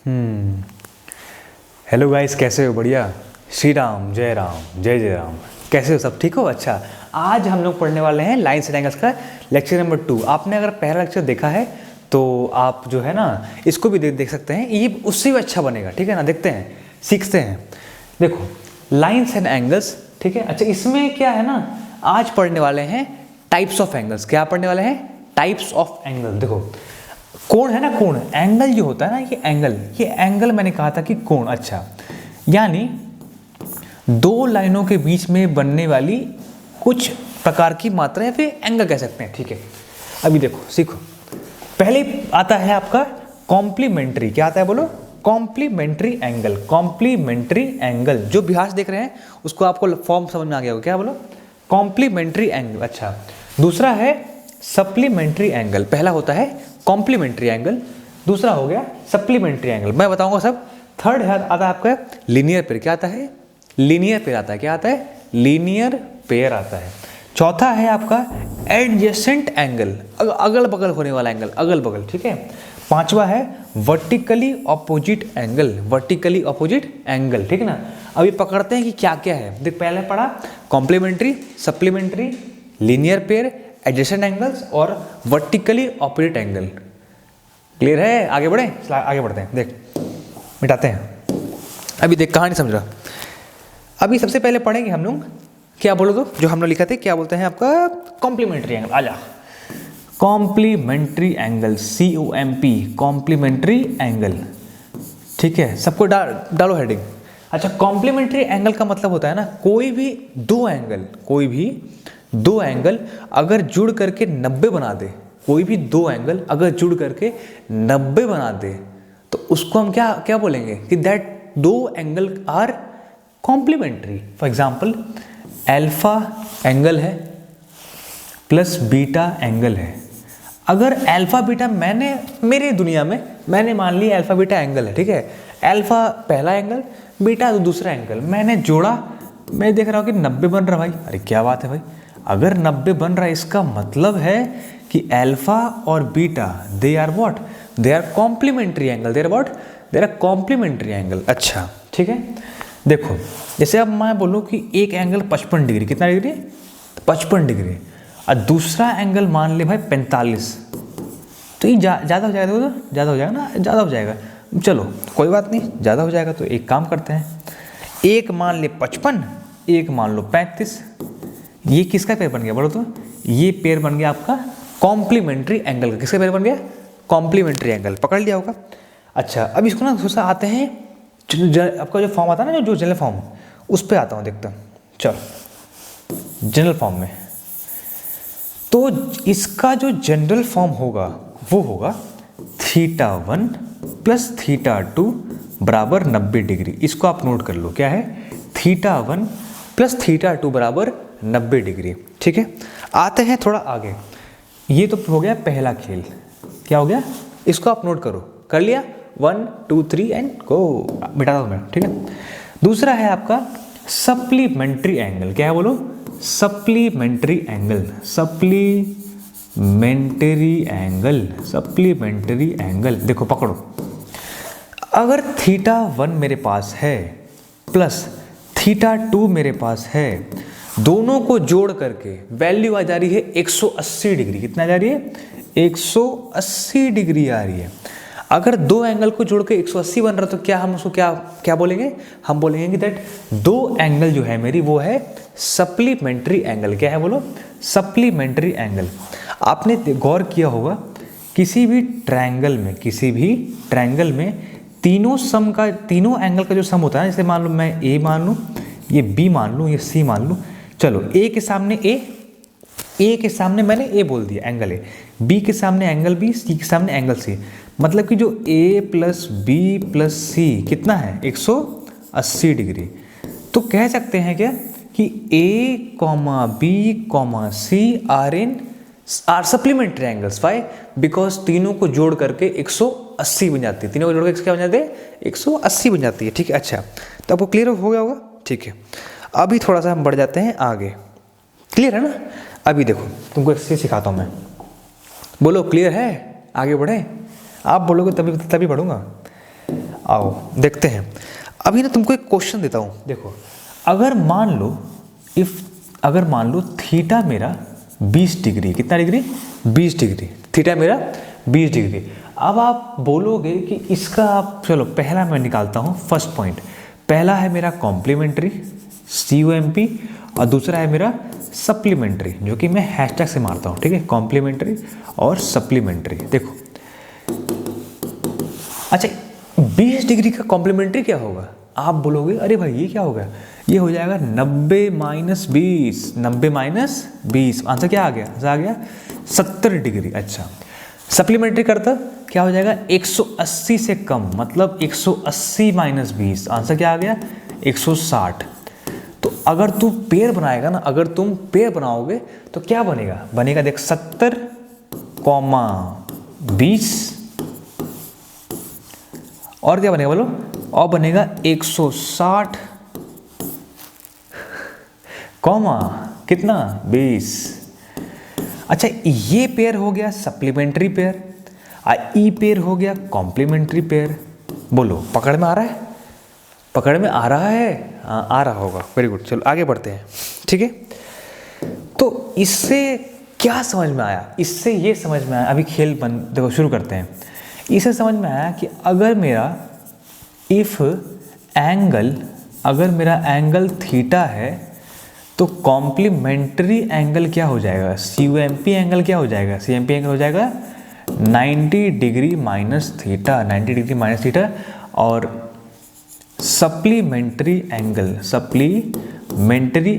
हम्म hello guys, कैसे हो? बढ़िया। श्री राम, जय राम, जय जय राम। कैसे हो? सब ठीक हो? अच्छा, आज हम लोग पढ़ने वाले हैं लाइन्स एंड एंगल्स का लेक्चर नंबर 2। आपने अगर पहला लेक्चर देखा है तो आप जो है ना इसको भी देख सकते हैं, ये उससे भी अच्छा बनेगा। ठीक है ना, देखते हैं, सीखते हैं। देखो, लाइन्स एंड एंगल्स, ठीक है। अच्छा, इसमें क्या है ना, आज पढ़ने वाले हैं टाइप्स ऑफ एंगल्स। क्या पढ़ने वाले हैं? Types of angle. देखो, कोण है ना, कोण, एंगल जो होता है ना, ये एंगल मैंने कहा था कि कोण। अच्छा, यानी दो लाइनों के बीच में बनने वाली कुछ प्रकार की मात्रा या फिर एंगल कह सकते हैं। ठीक है, अभी देखो, सीखो। पहले आता है आपका कॉम्प्लीमेंट्री। क्या आता है बोलो? Complementary angle. कॉम्प्लीमेंट्री एंगल, जो बिहार से देख रहे हैं उसको आपको फॉर्म समझ में आ गया होगा। क्या बोलो? Complementary angle. अच्छा, दूसरा है सप्लीमेंट्री एंगल। पहला होता है कॉम्प्लीमेंट्री एंगल, दूसरा हो गया सप्लीमेंट्री एंगल। मैं बताऊंगा सब। थर्ड है आता है आपका लीनियर पेयर। क्या आता है? लीनियर पेयर आता है। क्या आता है? लीनियर पेयर आता है। चौथा है आपका एडजेसेंट एंगल, अगल बगल होने वाला एंगल, अगल बगल। ठीक है। पांचवा है vertically opposite angle, vertically opposite angle. ठीक है ना। अभी पकड़ते हैं कि क्या क्या है। देख, पहले पढ़ा complementary, supplementary, linear pair, adjacent angles और वर्टिकली ऑपोजिट एंगल। क्लियर है? आगे बढ़े, आगे बढ़ते हैं। देख, मिटाते हैं। अभी देख, कहानी समझ रहा। अभी सबसे पहले पढ़ेंगे हम लोग, क्या बोलो तो, जो हम लोग लिखा थे, क्या बोलते हैं आपका कॉम्प्लीमेंट्री एंगल। आजा, complementary angle, COMP, complementary angle. ठीक है, सबको डालो हेडिंग। अच्छा, कॉम्प्लीमेंट्री एंगल का मतलब होता है ना, कोई भी दो एंगल अगर जुड़ करके 90 बना दे, कोई भी दो एंगल अगर जुड़ करके 90 बना दे, तो उसको हम क्या क्या बोलेंगे कि दैट दो angle are complementary. For example, alpha angle है प्लस बीटा एंगल है। अगर अल्फा बीटा मेरी दुनिया में मैंने मान लिया अल्फा बीटा एंगल है। ठीक है, अल्फा पहला एंगल, बीटा दूसरा एंगल, मैंने जोड़ा, मैं देख रहा हूँ कि 90 बन रहा। भाई, अरे क्या बात है भाई, अगर 90 बन रहा है इसका मतलब है कि अल्फा और beta they are what, they are complementary angle, they are what, they are complementary angle. अच्छा, ठीक है। देखो, जैसे अब मैं बोलूँ कि एक एंगल 55 डिग्री, कितना डिग्री? 55 डिग्री, और दूसरा एंगल मान ले भाई 45, तो ये ज़्यादा हो जाएगा, तो ज़्यादा हो जाएगा ना, ज़्यादा हो जाएगा। चलो कोई बात नहीं, ज़्यादा हो जाएगा तो एक काम करते हैं, एक मान ले 55, एक मान लो 35। ये किसका पेयर बन गया बोलो तो? ये पेयर बन गया आपका कॉम्प्लीमेंट्री एंगल का। किसका पेयर बन गया? Complementary angle. पकड़ लिया होगा। अच्छा, अब इसको ना दूसरा आते हैं, आपका जो फॉर्म आता है ना, जो जनरल फॉर्म, उस पर आता हूँ, देखता हूँ। चलो, जनरल फॉर्म में तो इसका जो जनरल फॉर्म होगा वो होगा θ1 प्लस θ2 बराबर 90 डिग्री। इसको आप नोट कर लो, क्या है? θ1 प्लस θ2 बराबर 90 डिग्री। ठीक है, आते हैं थोड़ा आगे। ये तो हो गया पहला खेल। क्या हो गया? इसको आप नोट करो। कर लिया? 1 2 3 एंड गो। बिठा दो मैं। ठीक है, दूसरा है आपका सप्लीमेंट्री एंगल। क्या है बोलो? Supplementary angle, supplementary angle, supplementary angle. देखो, पकड़ो, अगर θ1 मेरे पास है प्लस θ2 मेरे पास है, दोनों को जोड़ करके वैल्यू आ जा रही है 180 डिग्री। कितना जा रही है? 180 डिग्री आ रही है। अगर दो एंगल को जोड़ के 180 बन रहा, तो क्या हम उसको क्या बोलेंगे? हम बोलेंगे कि दैट दो एंगल जो है मेरी, वो है सप्लीमेंट्री एंगल। क्या है बोलो? Supplementary angle. आपने गौर किया होगा, किसी भी ट्रायंगल में तीनों एंगल का जो सम होता है, जैसे मान लो मैं ए मान लूँ, ये बी मान लूँ, ये सी मान लूँ। चलो, ए के सामने मैंने ए बोल दिया, एंगल ए, बी के सामने एंगल बी, सी के सामने एंगल सी। मतलब कि जो ए प्लस बी प्लस सी कितना है? 180 डिग्री। तो कह सकते हैं क्या कि A comma B comma C are supplementary angles. Why? Because तीनों को जोड़ करके 180 बन जाती है। तीनों को जोड़ करके क्या बन जाते हैं? 180 बन जाती है। ठीक है, अच्छा, तो आपको क्लियर हो गया होगा। ठीक है, अभी थोड़ा सा हम बढ़ जाते हैं आगे। क्लियर है ना? अभी देखो, तुमको इससे सिखाता हूँ मैं। बोलो, क्लियर है? आगे बढ़े? आप बोलोगे तभी पढ़ूंगा। आओ देखते हैं। अभी ना तुमको एक क्वेश्चन देता हूँ, देखो अगर मान लो थीटा मेरा 20 डिग्री, कितना डिग्री 20 डिग्री, थीटा मेरा 20 डिग्री। अब आप बोलोगे कि इसका आप, चलो पहला मैं निकालता हूँ फर्स्ट पॉइंट। पहला है मेरा कॉम्प्लीमेंट्री COMP और दूसरा है मेरा सप्लीमेंट्री, जो कि मैं हैशटैग से मारता हूँ, ठीक है, कॉम्प्लीमेंट्री और सप्लीमेंट्री। देखो अच्छा 20 डिग्री का कॉम्प्लीमेंट्री क्या होगा, आप बोलोगे अरे भाई ये क्या होगा, ये हो जाएगा 90 माइनस 20, 90 माइनस 20, आंसर क्या आ गया, आंसर आ गया 70 डिग्री। अच्छा सप्लीमेंट्री करता क्या हो जाएगा, 180 से कम, मतलब 180 माइनस 20, आंसर क्या आ गया 160। तो अगर तू पेयर बनाएगा ना, अगर तुम पेयर बनाओगे तो क्या बनेगा, बनेगा देख 70, 20 और क्या बनेगा बोलो, और बनेगा 160 कॉमा कितना 20। अच्छा ये पेयर हो गया सप्लीमेंट्री पेयर, ई पेयर हो गया कॉम्प्लीमेंट्री पेयर। बोलो पकड़ में आ रहा है, पकड़ में आ रहा है, आ रहा होगा, वेरी गुड। चलो आगे बढ़ते हैं, ठीक है। तो इससे क्या समझ में आया, इससे ये समझ में आया, अभी खेल देखो शुरू करते हैं। इससे समझ में आया कि अगर मेरा एंगल थीटा है तो कॉम्प्लीमेंट्री एंगल क्या हो जाएगा, COMP एंगल क्या हो जाएगा, COMP एंगल हो जाएगा 90 degree minus theta, 90 degree minus theta. और सप्लीमेंट्री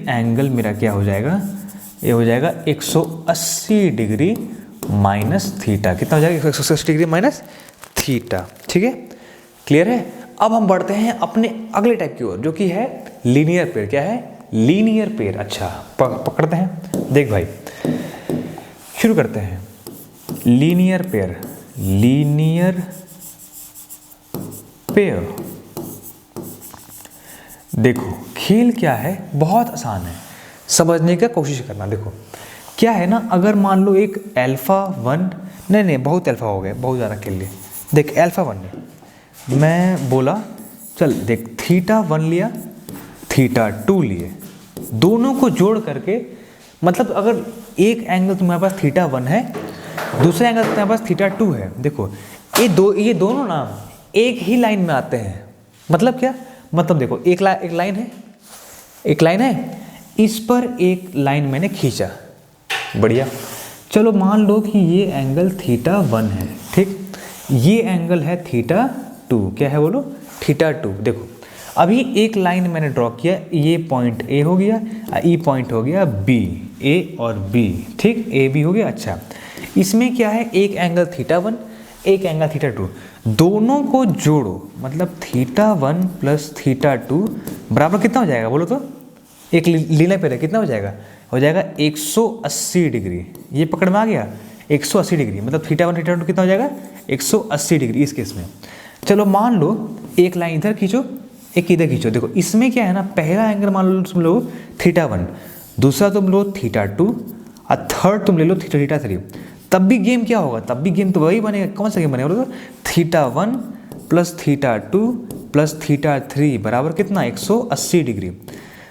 एंगल मेरा क्या हो जाएगा, ये हो जाएगा 180 डिग्री माइनस थीटा। कितना हो जाएगा, 180 डिग्री माइनस थीटा, ठीक है, क्लियर है। अब हम बढ़ते हैं अपने अगले टाइप की ओर, जो कि है लीनियर पेयर। क्या है, लीनियर पेयर। अच्छा पकड़ते हैं, देख भाई शुरू करते हैं। लीनियर पेयर, देखो खेल क्या है, बहुत आसान है, समझने का कोशिश करना। देखो क्या है ना, अगर मान लो एक अल्फा 1, नहीं बहुत अल्फा हो गया, बहुत ज़्यादा खेल लिए। देख अल्फा 1 ने मैं बोला चल देख थीटा 1 लिया, थीटा 2 लिए, दोनों को जोड़ करके, मतलब अगर एक एंगल तुम्हारे पास थीटा 1 है, दूसरा एंगल तुम्हारे पास थीटा 2 है, देखो ये दोनों ना एक ही लाइन में आते हैं। मतलब क्या, मतलब देखो एक लाइन है, इस पर एक लाइन मैंने खींचा, बढ़िया। चलो मान लो कि ये एंगल थीटा 1 है, ठीक, ये एंगल है थीटा 2, क्या है बोलो, थीटा 2। देखो अभी एक लाइन मैंने ड्रॉ किया, ये पॉइंट A हो गया, ये पॉइंट हो गया B, A और B, ठीक, AB हो गया। अच्छा इसमें क्या है, एक एंगल थीटा 1, एक एंगल थीटा 2, दोनों को जोड़ो, मतलब थीटा 1 प्लस थीटा 2 बराबर कितना हो जाएगा बोलो तो, एक लीनियर पेयर कितना हो जाएगा, 180 डिग्री। ये पकड़ में आ गया, 180 डिग्री, मतलब थीटा 1 थीटा 2 कितना हो जाएगा 180 डिग्री इस केस में। चलो मान लो एक लाइन इधर खींचो, एक इधर खींचो। देखो इसमें क्या है ना, पहला एंगल मान लो तुम लो थीटा 1, दूसरा तुम लो थीटा 2 और थर्ड तुम ले लो थीटा 3। तब भी गेम क्या होगा, तब भी गेम तो वही बनेगा। कौन सा गेम बनेगा बोलो, theta 1 plus theta 2 plus theta 3 बराबर कितना 180 डिग्री।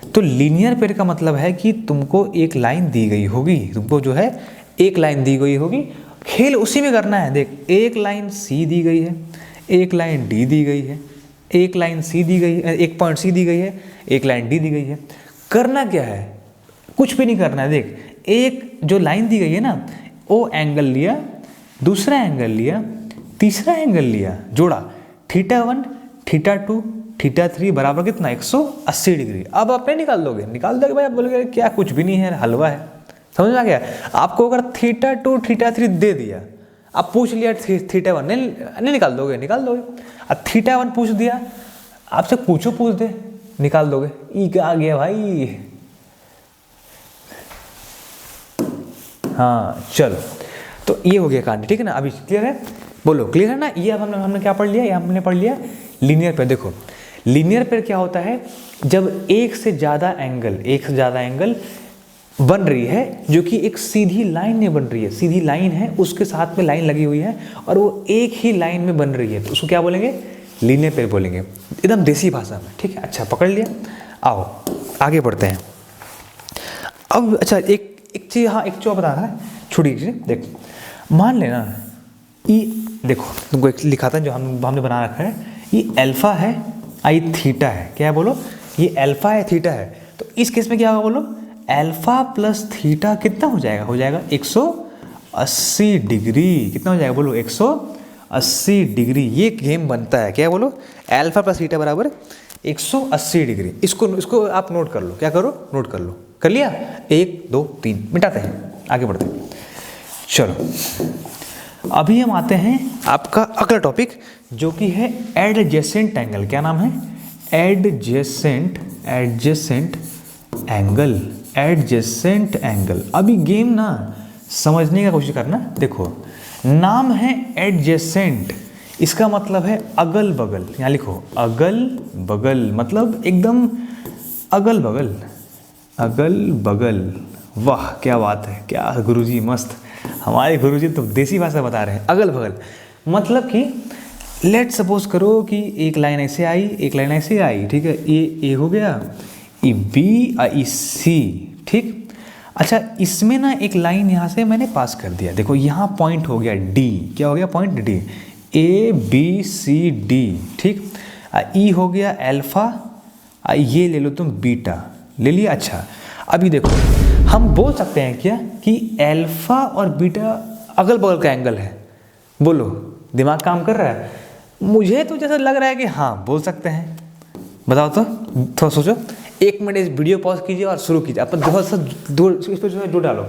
तो लीनियर पेयर का मतलब है कि तुमको एक लाइन दी गई होगी, तुमको जो है एक लाइन दी गई होगी, खेल उसी में करना है। देख एक लाइन C दी गई है, एक लाइन D दी गई है, एक लाइन C दी गई है, एक पॉइंट C दी गई है, एक लाइन D दी गई है। करना क्या है, कुछ भी नहीं करना है। देख एक जो लाइन दी गई है ना, वो एंगल लिया, दूसरा एंगल लिया, तीसरा एंगल लिया, जोड़ा, थीटा 1 थीटा 2 थीटा 3 बराबर कितना 180 डिग्री। अब अपने निकाल दोगे भाई, आप बोलोगे क्या कुछ भी नहीं है, हलवा है। समझ में आ गया आपको। अगर थीटा 2 थीटा 3 दे दिया, आप पूछ लिया थीटा 1, नहीं निकाल दोगे। अब थीटा 1 पूछ दिया, आपसे पूछ दे, निकाल दोगे। ई क्या आ गया भाई। हाँ चलो, तो ये हो गया कहानी, ठीक है ना। अभी क्लियर है, बोलो क्लियर है ना। ये अब हमने क्या पढ़ लिया, हमने पढ़ लिया लीनियर पेयर। देखो लीनियर पेयर क्या होता है, जब एक से ज़्यादा एंगल बन रही है, जो कि एक सीधी लाइन में बन रही है, सीधी लाइन है, उसके साथ में लाइन लगी हुई है और वो एक ही लाइन में बन रही है, तो उसको क्या बोलेंगे, लीनियर पेयर बोलेंगे, एकदम देसी भाषा में, ठीक है। अच्छा पकड़ लिया, आओ आगे बढ़ते हैं। अब अच्छा एक चीज़, हाँ एक चीज़ बता रहा है छोटी सी, देख मान लेना ये, देखो तुमको एक लिखा था जो हमने बना रखा है, ये अल्फा है, आई थीटा है, क्या है बोलो, ये अल्फा है थीटा है। तो इस केस में क्या होगा बोलो, अल्फा प्लस थीटा कितना हो जाएगा 180 डिग्री, कितना हो जाएगा बोलो 180 डिग्री। ये गेम बनता है, क्या बोलो, अल्फा प्लस थीटा बराबर 180 डिग्री। इसको आप नोट कर लो, क्या करो, नोट कर लो, कर लिया, 1 2 3 मिटाते हैं, आगे बढ़ते हैं। चलो अभी हम आते हैं आपका अगला टॉपिक जो कि है एडजेसेंट एंगल। क्या नाम है, एडजेसेंट एंगल, एडजेसेंट एंगल। अभी गेम ना समझने का कोशिश करना, देखो नाम है एडजेसेंट, इसका मतलब है अगल बगल, यहाँ लिखो अगल बगल, मतलब एकदम अगल बगल, अगल बगल। वाह क्या बात है, क्या गुरुजी मस्त, हमारे गुरुजी तो देसी भाषा बता रहे हैं। अगल बगल मतलब कि लेट सपोज करो कि एक लाइन ऐसे आई, एक लाइन ऐसे आई, ठीक है, ये ए हो गया, ये बी और ये सी, ठीक। अच्छा इसमें ना एक लाइन यहाँ से मैंने पास कर दिया, देखो यहाँ पॉइंट हो गया डी, क्या हो गया point D, A B C D, ठीक। ई हो गया अल्फा, ये ले लो तुम बीटा, ले लिया। अच्छा अभी देखो हम बोल सकते हैं क्या कि अल्फा और बीटा अगल बगल का एंगल है, बोलो दिमाग काम कर रहा है, मुझे तो जैसा लग रहा है कि हाँ बोल सकते हैं, बताओ तो, थोड़ा सोचो, 1 मिनट इस वीडियो पॉज कीजिए और शुरू कीजिए, अपन बहुत सा इस पर जोड़ डालो,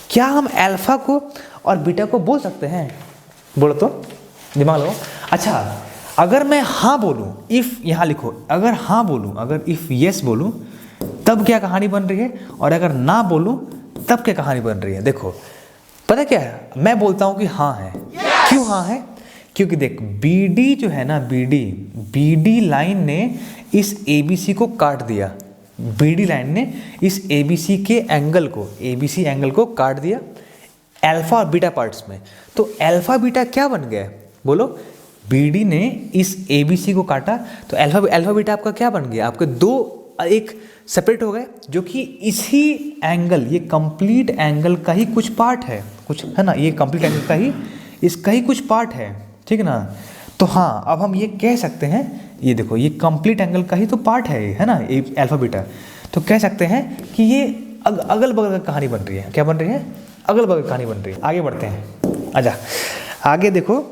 क्या हम अल्फा को और बीटा को बोल सकते हैं, बोलो तो, दिमाग लगाओ। अच्छा अगर मैं हाँ बोलूँ, इफ़ यहाँ लिखो, अगर हाँ बोलूँ, अगर इफ़ यस बोलूँ तब क्या कहानी बन रही है, और अगर ना बोलूँ तब क्या कहानी बन रही है। देखो पता क्या है, मैं बोलता हूँ कि हाँ है, क्यों हाँ है, क्योंकि देख BD जो है ना, BD लाइन ने इस ABC को काट दिया, BD लाइन ने इस ABC के एंगल को, ABC एंगल को काट दिया अल्फा और बीटा पार्ट्स में। तो अल्फा बीटा क्या बन गया बोलो, BD ने इस ABC को काटा तो अल्फा बीटा आपका क्या बन गया, आपके दो एक सेपरेट हो गए, जो कि इसी एंगल, ये कंप्लीट एंगल का ही कुछ पार्ट है, कुछ है ना, ये कंप्लीट एंगल का ही इसका ही कुछ पार्ट है, ठीक है ना। तो हाँ अब हम ये कह सकते हैं, ये देखो ये कंप्लीट एंगल का ही तो पार्ट है ना ये अल्फा बीटा, तो कह सकते हैं कि ये अगल बगल का कहानी बन रही है, क्या बन रही है, अगल बगल कहानी बन रही है। आगे बढ़ते हैं, आजा आगे देखो,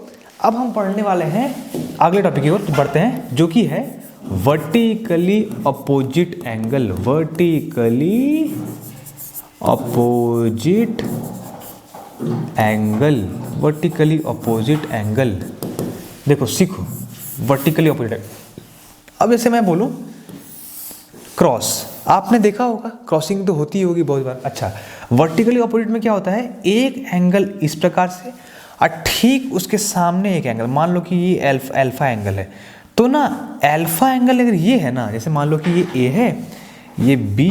अब हम पढ़ने वाले हैं अगले टॉपिक की ओर बढ़ते हैं, जो कि है vertically opposite angle, vertically opposite angle, vertically opposite angle. देखो सीखो वर्टिकली अपोजिट। अब जैसे मैं बोलूं क्रॉस, आपने देखा होगा क्रॉसिंग तो होती होगी बहुत बार। अच्छा वर्टिकली अपोजिट में क्या होता है, एक एंगल इस प्रकार से और ठीक उसके सामने एक एंगल, मान लो कि ये अल्फा एंगल है, तो ना अल्फा एंगल अगर ये है ना, जैसे मान लो कि ये ए है, ये बी,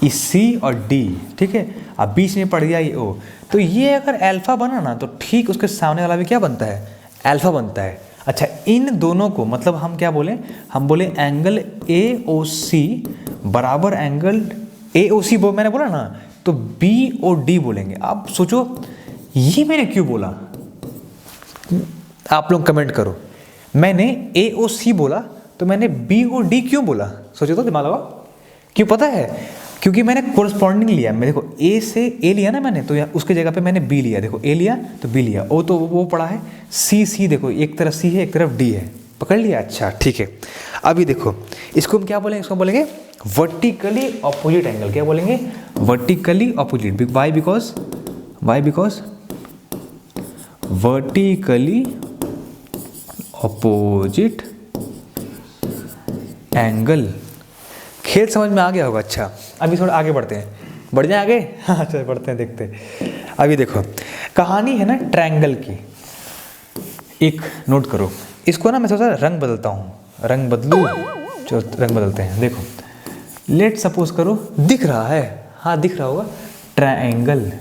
ये सी और डी, ठीक है, अब बीच में पड़ गया ये ओ, तो ये अगर अल्फा बना ना तो ठीक उसके सामने वाला भी क्या बनता है, अल्फा बनता है। अच्छा इन दोनों को मतलब हम क्या बोलें, हम बोले एंगल AOC बराबर एंगल AOC मैंने बोला ना, तो BOD बोलेंगे। आप सोचो ये मैंने क्यों बोला, आप लोग कमेंट करो, मैंने AOC बोला तो मैंने BOD क्यों बोला, सोचो तो दिमाग लगाओ, क्यों पता है, क्योंकि मैंने कोरस्पॉन्डिंग लिया, मैं देखो A से A लिया ना मैंने, तो उसके जगह पे मैंने B लिया, देखो A लिया तो B लिया, O तो वो पड़ा है, C देखो एक तरफ C है एक तरफ D है, पकड़ लिया। अच्छा ठीक है, अभी देखो इसको हम क्या बोलेंगे, इसको बोलेंगे वर्टिकली अपोजिट एंगल, क्या बोलेंगे, vertically opposite. Why because vertically opposite angle. खेल समझ में आ गया होगा। अच्छा अभी थोड़ा आगे बढ़ते हैं, बढ़ जाए आगे, हाँ चलो बढ़ते हैं, देखते हैं। अभी देखो कहानी है ना ट्रायंगल की, एक नोट करो इसको ना, मैं थोड़ा सा रंग बदलता हूँ, रंग बदलूँ, चलो रंग बदलते हैं। देखो लेट सपोज करो, दिख रहा है, हाँ दिख रहा होगा, ट्रायंगल,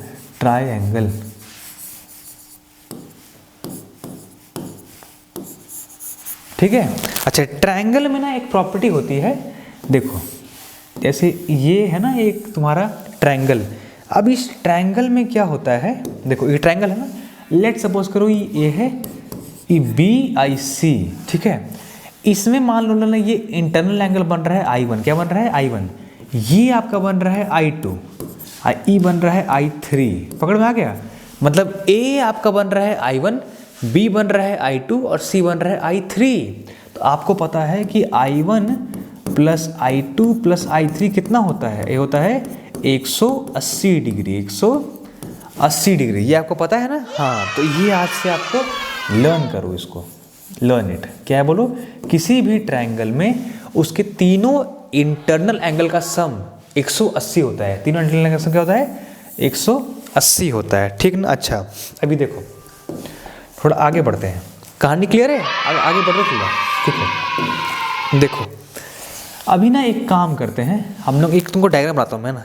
ठीक है। अच्छा, ट्रायंगल में ना एक प्रॉपर्टी होती है, देखो जैसे ये है ना एक तुम्हारा ट्रायंगल। अब इस ट्रायंगल में क्या होता है, देखो ये ट्रायंगल है ना, लेट सपोज करो ये है ये BIC, ठीक है। इसमें मान लो ना ये इंटरनल एंगल बन रहा है I1, क्या बन रहा है I1, ये आपका बन रहा है I2, E बन रहा है I3, पकड़ में आ गया। मतलब A आपका बन रहा है I1, B बन रहा है I2 और C बन रहा है I3। तो आपको पता है कि I1 plus I2 plus I3 कितना होता है, ये होता है 180 डिग्री, 180 डिग्री, ये आपको पता है ना। हाँ, तो ये आज से आपको लर्न करो, इसको लर्न इट। क्या है बोलो, किसी भी ट्रायंगल में उसके तीनों इंटरनल एंगल का सम 180 होता है। तीनों इंटरनल एंगल का सम क्या होता है, 180 होता है, ठीक ना। अच्छा, अभी देखो थोड़ा आगे बढ़ते हैं, कहानी क्लियर है, आगे बढ़ रहे थोड़ा, ठीक है। देखो अभी ना एक काम करते हैं हम लोग, एक तुमको डायग्राम बनाता हूँ मैं ना,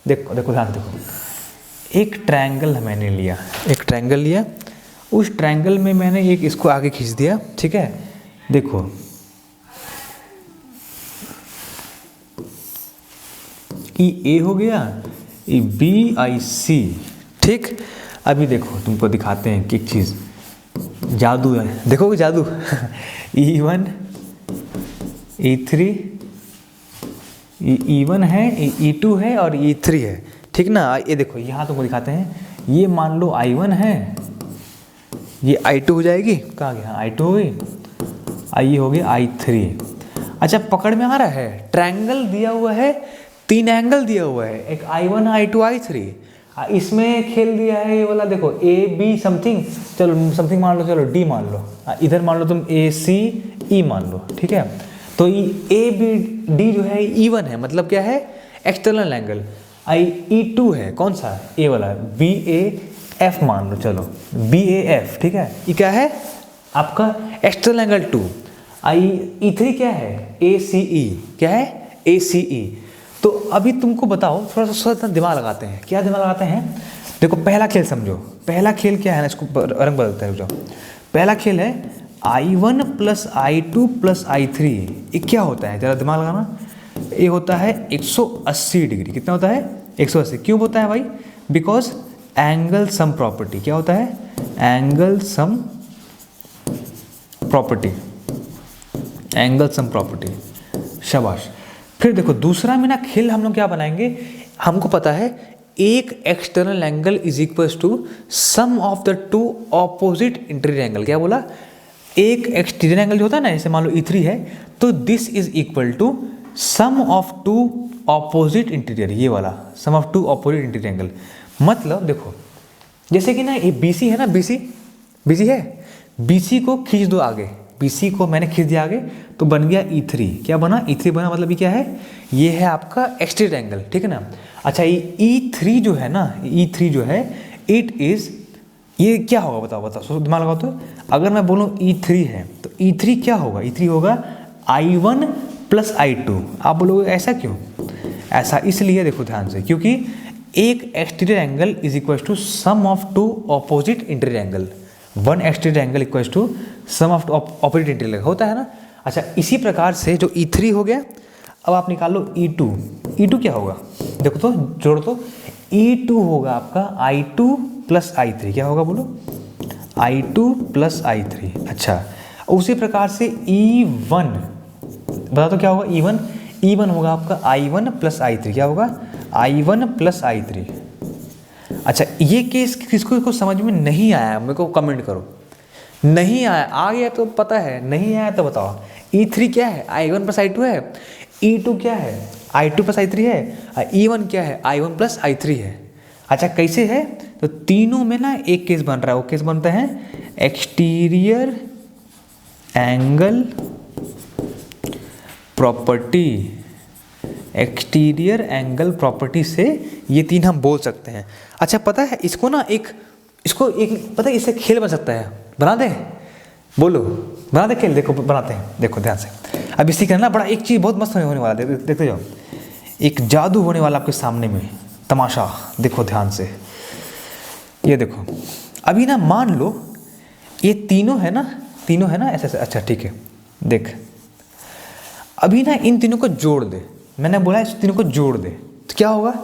देखो देखो ध्यान देखो। एक ट्रायंगल मैंने लिया, एक ट्रायंगल लिया, उस ट्रायंगल में मैंने एक इसको आगे खींच दिया, ठीक है। देखो ये A हो गया, ये BIC, ठीक। अभी देखो तुमको दिखाते हैं कि एक चीज़ जादू है, देखो जादू E1 E3, E1 है, E2 है और E3 है, ठीक ना। ये देखो यहाँ तुमको दिखाते हैं, ये मान लो I1 है, ये I2 हो जाएगी, कहाँ गया, I2 हो गई, ये हो गया I3। अच्छा, पकड़ में आ रहा है, ट्रायंगल दिया हुआ है, तीन एंगल दिया हुआ है, एक I1 I2 I3, इसमें खेल दिया है ये वाला, देखो AB समथिंग, चलो समथिंग मान लो, चलो D मान लो, इधर मान लो तुम AC मान लो, ठीक है। तो ABD जो है E1 है, मतलब क्या है, एक्सटर्नल एंगल। E2 है कौन सा, A वाला, BAF मान लो, चलो BAF, ठीक है। ये क्या है आपका एक्सटर्नल एंगल 2। E3 क्या है, ACE, क्या है ACE। तो अभी तुमको बताओ, थोड़ा सा दिमाग लगाते हैं, क्या दिमाग लगाते हैं। देखो पहला खेल समझो, पहला खेल क्या है ना, इसको रंग बदलते हैं, जाओ। पहला खेल है I1 plus I2 plus I3, ये क्या होता है, जरा दिमाग लगाना। ये होता है 180 डिग्री, कितना होता है 180, क्यों होता है भाई, बिकॉज एंगल सम प्रॉपर्टी, क्या होता है, angle sum property, angle sum property, शाबाश। फिर देखो दूसरा में ना खेल हम लोग क्या बनाएंगे, हमको पता है एक external angle is equal to sum of the two opposite interior angle. क्या बोला, एक एक्सटीरियर एंगल जो होता है ना, जैसे मान लो E3 है, तो this is equal to sum of two opposite interior, ये वाला sum of two opposite interior angle. मतलब देखो जैसे कि ना ये BC है ना, BC है, BC को खींच दो आगे, BC को मैंने खींच दिया आगे, तो बन गया E3। क्या बना, E3 बना, मतलब ये क्या है, ये है आपका एक्सटीरियर एंगल, ठीक है ना। अच्छा, ये E3 जो है ना, E3 जो है, इट इज, ये क्या होगा बताओ, सो दिमाग लगाओ। तो अगर मैं बोलूँ E3 है, तो E3 क्या होगा, E3 होगा I1 प्लस I2। आप बोलोगे ऐसा क्यों, ऐसा इसलिए, देखो ध्यान से, क्योंकि एक exterior angle is equal to sum of two opposite interior angle, one exterior angle equal to sum of opposite interior होता है ना। अच्छा, इसी प्रकार से जो E3 हो गया, अब आप निकालो E2, E2 क्या होगा, देखो तो जोड़ तो, E2 होगा आपका I2 प्लस I3, क्या होगा बोलो, I2 प्लस I3। अच्छा, उसी प्रकार से E1 बता तो क्या होगा, E1 होगा आपका I1 प्लस I3, क्या होगा I1 प्लस I3। अच्छा, ये केस किसको समझ में नहीं आया, मेरे को कमेंट करो, नहीं आया, आ गया तो पता है, नहीं आया तो बताओ। E3 क्या है, I1 प्लस I2 है, E2 क्या है, I2 प्लस I3 है, E1 क्या है, I1 प्लस I3 है। अच्छा, कैसे है, तो तीनों में ना एक केस बन रहा है, वो केस बनता है exterior angle property, exterior angle property से ये तीन हम बोल सकते हैं। अच्छा, पता है इसको ना इसको एक पता है, इससे खेल बन सकता है, बना दे, बोलो बना दे खेल, देखो बनाते हैं, देखो ध्यान से। अब इसी का ना बड़ा एक चीज़ बहुत मस्त होने वाला है, देखते जाओ, एक जादू होने वाला आपके सामने में, तमाशा, देखो ध्यान से, ये देखो। अभी ना मान लो ये तीनों है ना, ऐसे ऐसे, अच्छा ठीक है, देख अभी ना इन तीनों को जोड़ दे, मैंने बोला इस तीनों को जोड़ दे तो क्या होगा,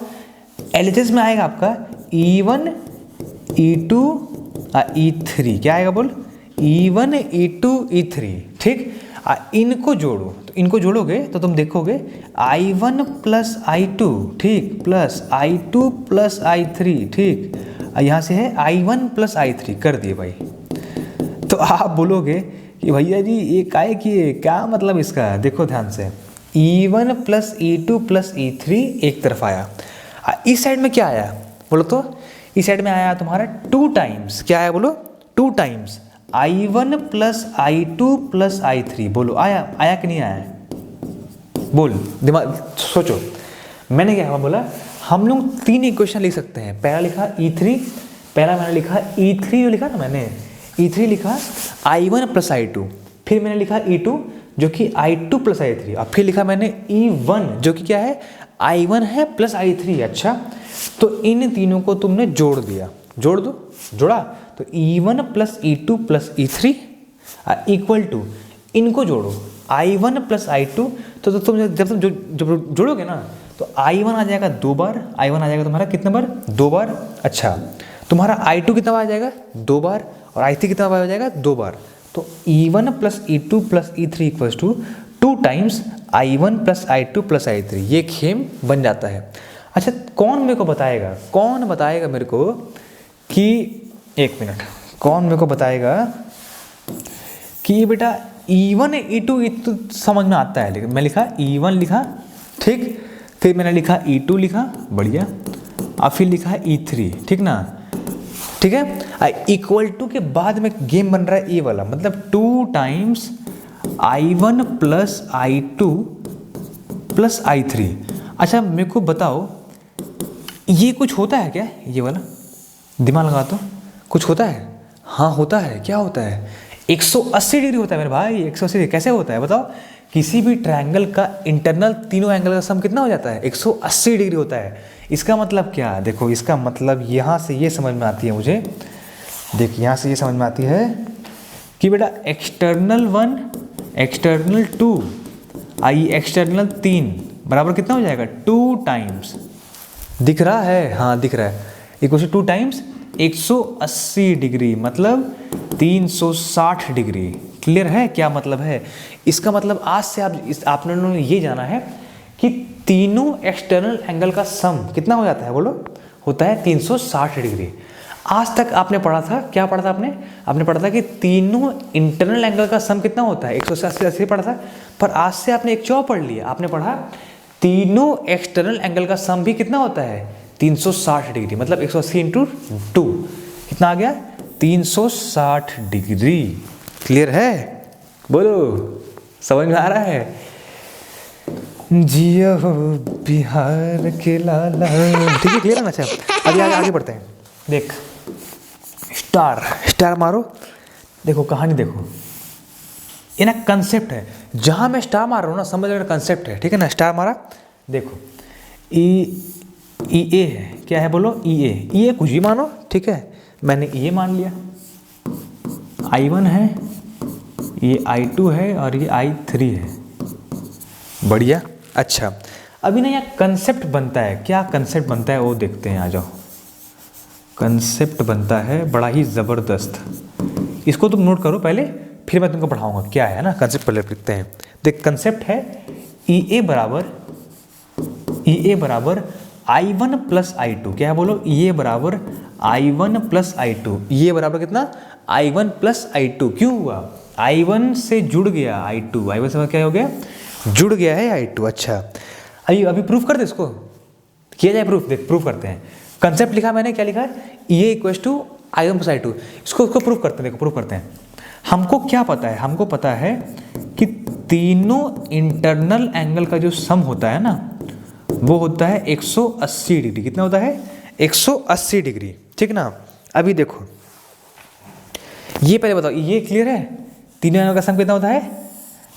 एलएचएस में आएगा आपका E1 E2 E3, क्या आएगा बोल, E1 E2 E3, ठीक। इनको जोड़ो, तो इनको जोड़ोगे तो तुम देखोगे I1 प्लस I2, ठीक, प्लस I2 प्लस I3, ठीक, यहाँ से है I1 प्लस I3, कर दिए भाई। तो आप बोलोगे कि भैया जी ये काहे किए, क्या मतलब इसका, देखो ध्यान से, E1 plus E2 plus E3 एक तरफ आया, इस साइड में क्या आया बोलो तो, इस साइड में आया तुम्हारा 2 टाइम्स, क्या आया बोलो, 2 times I1 plus I2 plus I3, बोलो आया कि नहीं आया, बोल, दिमाग सोचो। मैंने क्या बोला, हम लोग 3 इक्वेशन लिख सकते हैं, पहला लिखा E3, पहला मैंने लिखा E3 जो लिखा ना मैंने, E3 लिखा I1 प्लस I2, फिर मैंने लिखा E2 जो कि I2 प्लस I3, और फिर लिखा मैंने E1 जो कि क्या है I1 है प्लस I3। अच्छा, तो इन तीनों को तुमने जोड़ दिया, जोड़ दो, जोड़ा तो E1 plus E2 plus E3 equal to, इनको जोड़ो I1 प्लस I2, तो तुम जब तुम जोड़ोगे ना तो I1 आ जाएगा 2 बार, I1 आ जाएगा तुम्हारा कितने बार, 2 बार। अच्छा, तुम्हारा I2 कितना बार आ जाएगा, 2 बार, और I3 कितना बार आ जाएगा, 2 बार। तो E1 plus E2 plus E3 equals to 2 times I1 plus I2 plus I3, ये खेम बन जाता है। अच्छा, कौन मेरे को बताएगा, कौन बताएगा मेरे को कि, एक मिनट, कौन मेरे को बताएगा कि ये बेटा E1 E2 समझ में आता है, लेकिन मैं लिखा E1 लिखा, ठीक, फिर मैंने लिखा E2 लिखा, बढ़िया, और फिर लिखा E3, ठीक ना, ठीक है। इक्वल टू के बाद में गेम बन रहा है ये वाला, मतलब 2 times I1 plus I2 plus I3। अच्छा मेरे को बताओ ये कुछ होता है क्या, ये वाला, दिमाग लगा तो कुछ होता है, हाँ होता है, क्या होता है, 180 डिग्री होता है मेरे भाई, 180 डिग्री कैसे होता है बताओ, किसी भी ट्रायंगल का इंटरनल तीनों एंगल का सम कितना हो जाता है, 180 डिग्री होता है। इसका मतलब क्या, देखो इसका मतलब यहाँ से ये समझ में आती है मुझे, देख यहाँ से ये समझ में आती है कि बेटा एक्सटर्नल 1 एक्सटर्नल 2 एक्सटर्नल 3 बराबर कितना हो जाएगा, 2 टाइम्स, दिख रहा है, हाँ दिख रहा है, इक्वल टू 2 टाइम्स 180 डिग्री, मतलब 360 डिग्री। क्लियर है क्या मतलब है, इसका मतलब आज से आपने लोगों ने ये जाना है कि तीनों एक्सटर्नल एंगल का सम कितना हो जाता है, बोलो, होता है 360 डिग्री। आज तक आपने पढ़ा था, क्या पढ़ा था आपने पढ़ा था कि तीनों इंटरनल एंगल का सम कितना होता है, 180 पढ़ा था, पर आज से आपने एक चौ पढ़ लिया, आपने पढ़ा तीनों एक्सटर्नल एंगल का सम भी कितना होता है, 360 डिग्री, मतलब 180 इंटू 2 कितना आ गया, 360 डिग्री। क्लियर है, बोलो, समझ में आ रहा है, जियो बिहार के लाला, ठीक है, क्लियर है ना। अच्छा अभी आगे बढ़ते हैं, देख स्टार मारो, देखो कहानी देखो, ये ना कंसेप्ट है, जहां मैं स्टार मार रहा हूँ ना समझ लो कंसेप्ट है, ठीक है ना। स्टार मारा, देखो ई ए है, क्या है बोलो, ई ए कुछ भी मानो, ठीक है, मैंने ये मान लिया, I1 है, ये I2 है, और ये I3 है, बढ़िया। अच्छा अभी ना यहाँ कंसेप्ट बनता है, क्या कंसेप्ट बनता है वो देखते हैं, आ जाओ। कंसेप्ट बनता है बड़ा ही ज़बरदस्त, इसको तुम नोट करो पहले, फिर मैं तुमको पढ़ाऊंगा क्या है ना। कंसेप्ट पहले लिखते हैं, देख कंसेप्ट है ई ए बराबर I1 प्लस I2, क्या है बोलो, ई ए बराबर I1 प्लस I2, ये बराबर कितना, I1 प्लस I2, क्यों हुआ, I1 से जुड़ गया I2, I1 से क्या हो गया, जुड़ गया है I2। अच्छा अभी प्रूफ कर दे, इसको किया जाए प्रूफ, देख प्रूफ करते हैं। कंसेप्ट लिखा मैंने, क्या लिखा है, ये equal to I1 plus I2, इसको प्रूफ करते हैं, देखो प्रूफ करते हैं। हमको क्या पता है, हमको पता है कि तीनों इंटरनल एंगल का जो सम होता है ना वो होता है 180 डिग्री, कितना होता है, 180 डिग्री, ठीक ना। अभी देखो ये पहले बताओ, ये क्लियर है, तीनों एंगल का सम कितना होता है,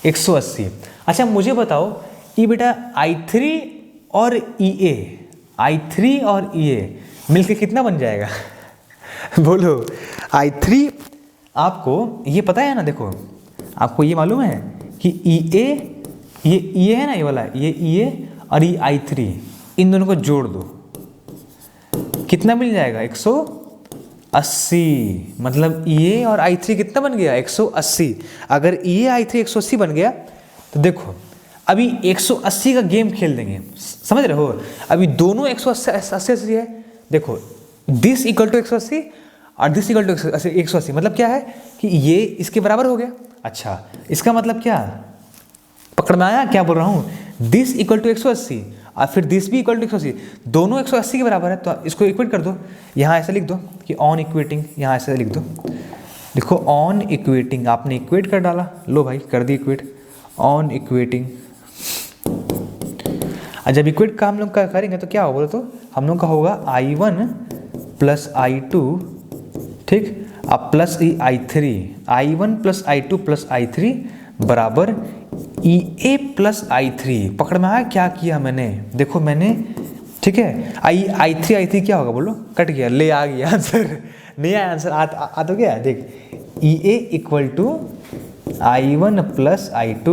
180। अच्छा मुझे बताओ ये बेटा I3 और ई ए मिलके कितना बन जाएगा बोलो, I3 आपको ये पता है ना, देखो आपको ये मालूम है कि ये है ना, ये वाला, ये और ये I3, इन दोनों को जोड़ दो, कितना मिल जाएगा 180। मतलब ये और I3 कितना बन गया 180। अगर ये I3 180 बन गया तो देखो अभी 180 का गेम खेल देंगे, समझ रहे हो। अभी दोनों 180 है, देखो दिस इक्वल टू 180 और दिस इक्वल टू 180। मतलब क्या है कि ये इसके बराबर हो गया। अच्छा, इसका मतलब क्या, पकड़ में आया क्या बोल रहा हूँ, दिस इक्वल टू 180 और फिर दिस भी इक्वल टू 180, दोनों 180 के बराबर है। तो इसको इक्वेट कर दो, यहाँ ऐसे लिख दो कि ऑन इक्वेटिंग, यहाँ ऐसे लिख दो, देखो ऑन इक्वेटिंग, आपने इक्वेट कर डाला, लो भाई कर दी इक्वेट, ऑन इक्वेटिंग। जब इक्वेट का हम लोग का करेंगे तो क्या होगा बोलो तो, हम लोग का होगा I1 प्लस I2, ठीक, अब plus I3, I1 plus I2 plus I3 बराबर EA प्लस I3। पकड़ में आया क्या किया मैंने, देखो मैंने, ठीक है, I3 क्या होगा बोलो, कट गया, ले आ गया आंसर, नहीं आया आंसर, आ तो गया, देख EA equal to I1 plus I2,